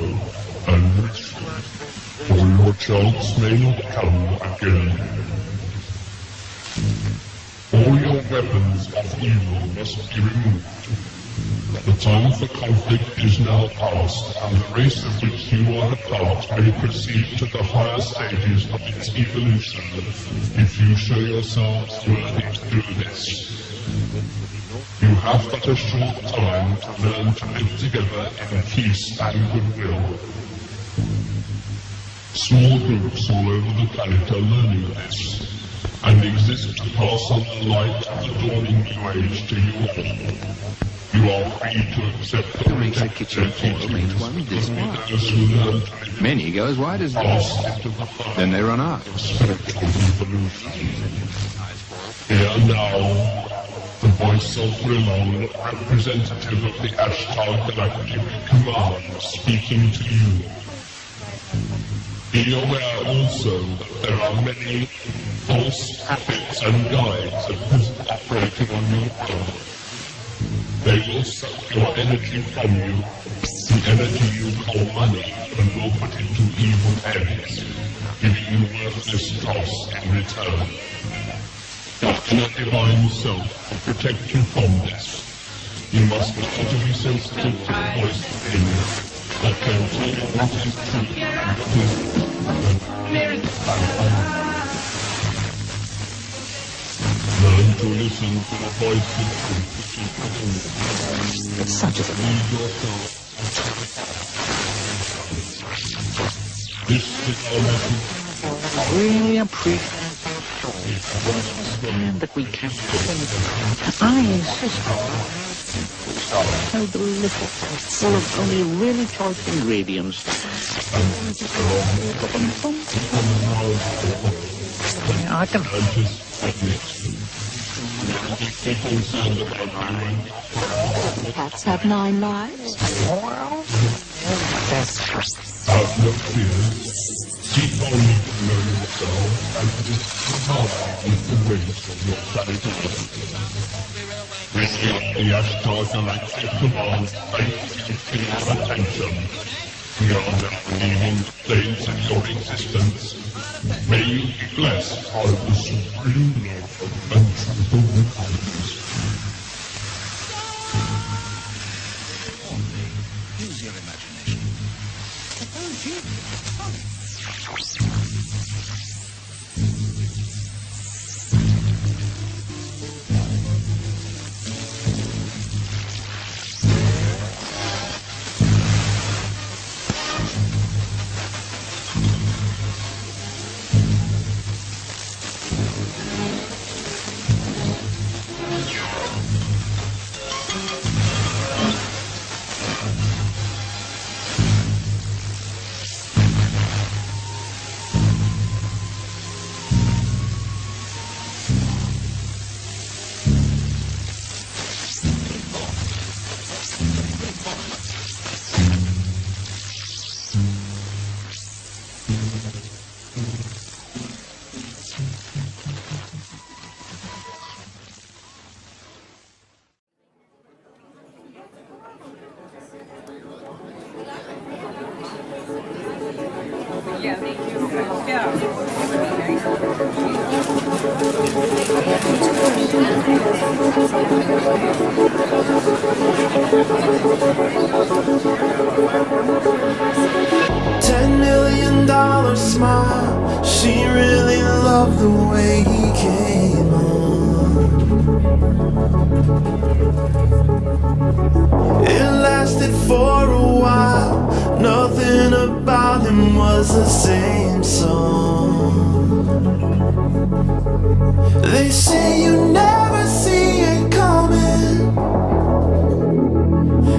and listen, for your chance may not come again. All your weapons of evil must be removed. The time for conflict is now past, and the race of which you are a part may proceed to the higher stages of its evolution if you show yourselves worthy to do this. You have but a short time to learn to live together in peace and goodwill. Small groups all over the planet are learning this, and exist to pass on the light of the dawning new age to you all. You are free to accept the protection teachings this of those who learn to live. Many go as wide as this. Then they run out. Spiritual evolution. Here now, the voice of Rilon, representative of the Ashtar Galactic Command, speaking to you. Be aware also that there are many false prophets and guides at present operating on your world. They will suck your energy from you, the energy you call money, and will put into evil ends, giving you worthless dross in return. But in a divine self to protect you from this, you must be utterly sensitive to the voice within you, that can tell you what is true and what is to listen to the voice of truth. It's such a thing. This is our message. I really appreciate your story. Understand that we can't believe it. I insist on so delicious, full of only really choice ingredients. I can. Cats have 9 lives. Well, that's have no fear. Keep on learning yourself and discover the ways of your sanity. Bring up the Ashtar Galactic Command and your attention. We are now leaving the planes of your existence. May you be blessed by the supreme love of untrue universe. Use your imagination. $10 million smile. She really loved the way he came on. It lasted for a while. Nothing about him was the same song. They say you never see it coming,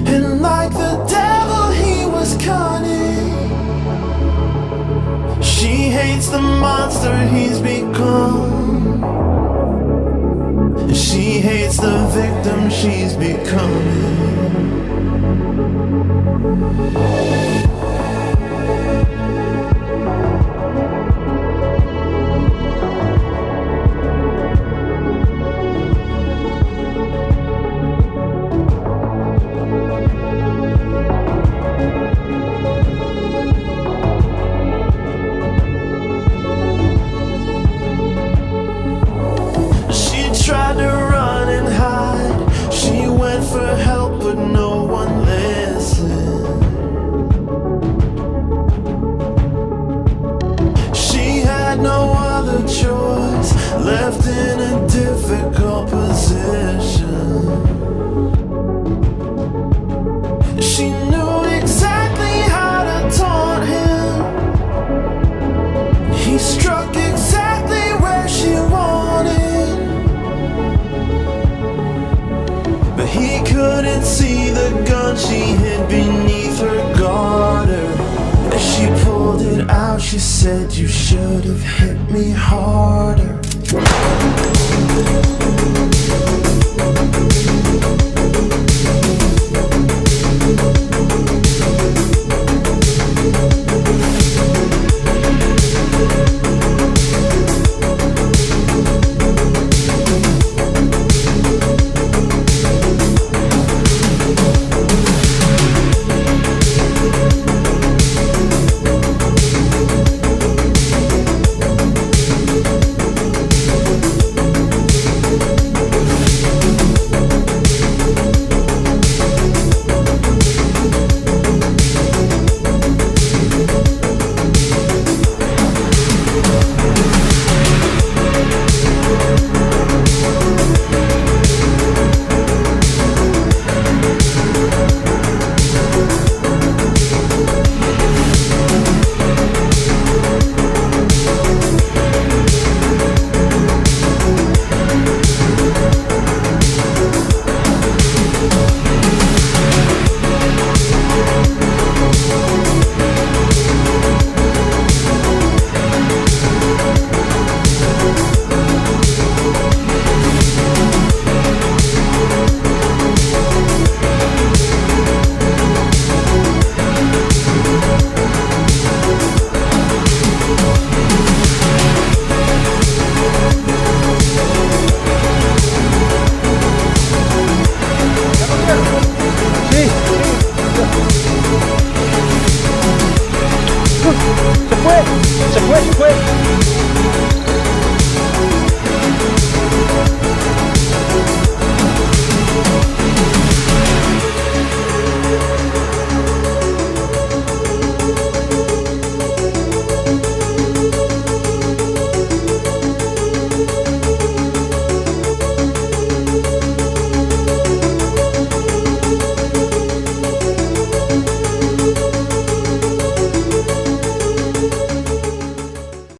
and like the devil he was cunning. She hates the monster he's become, and she hates the victim she's becoming. Left in a difficult position. She knew exactly how to taunt him. He struck exactly where she wanted, but he couldn't see the gun she hid beneath her garter. As she pulled it out, she said, "You should have hit me harder." Woo!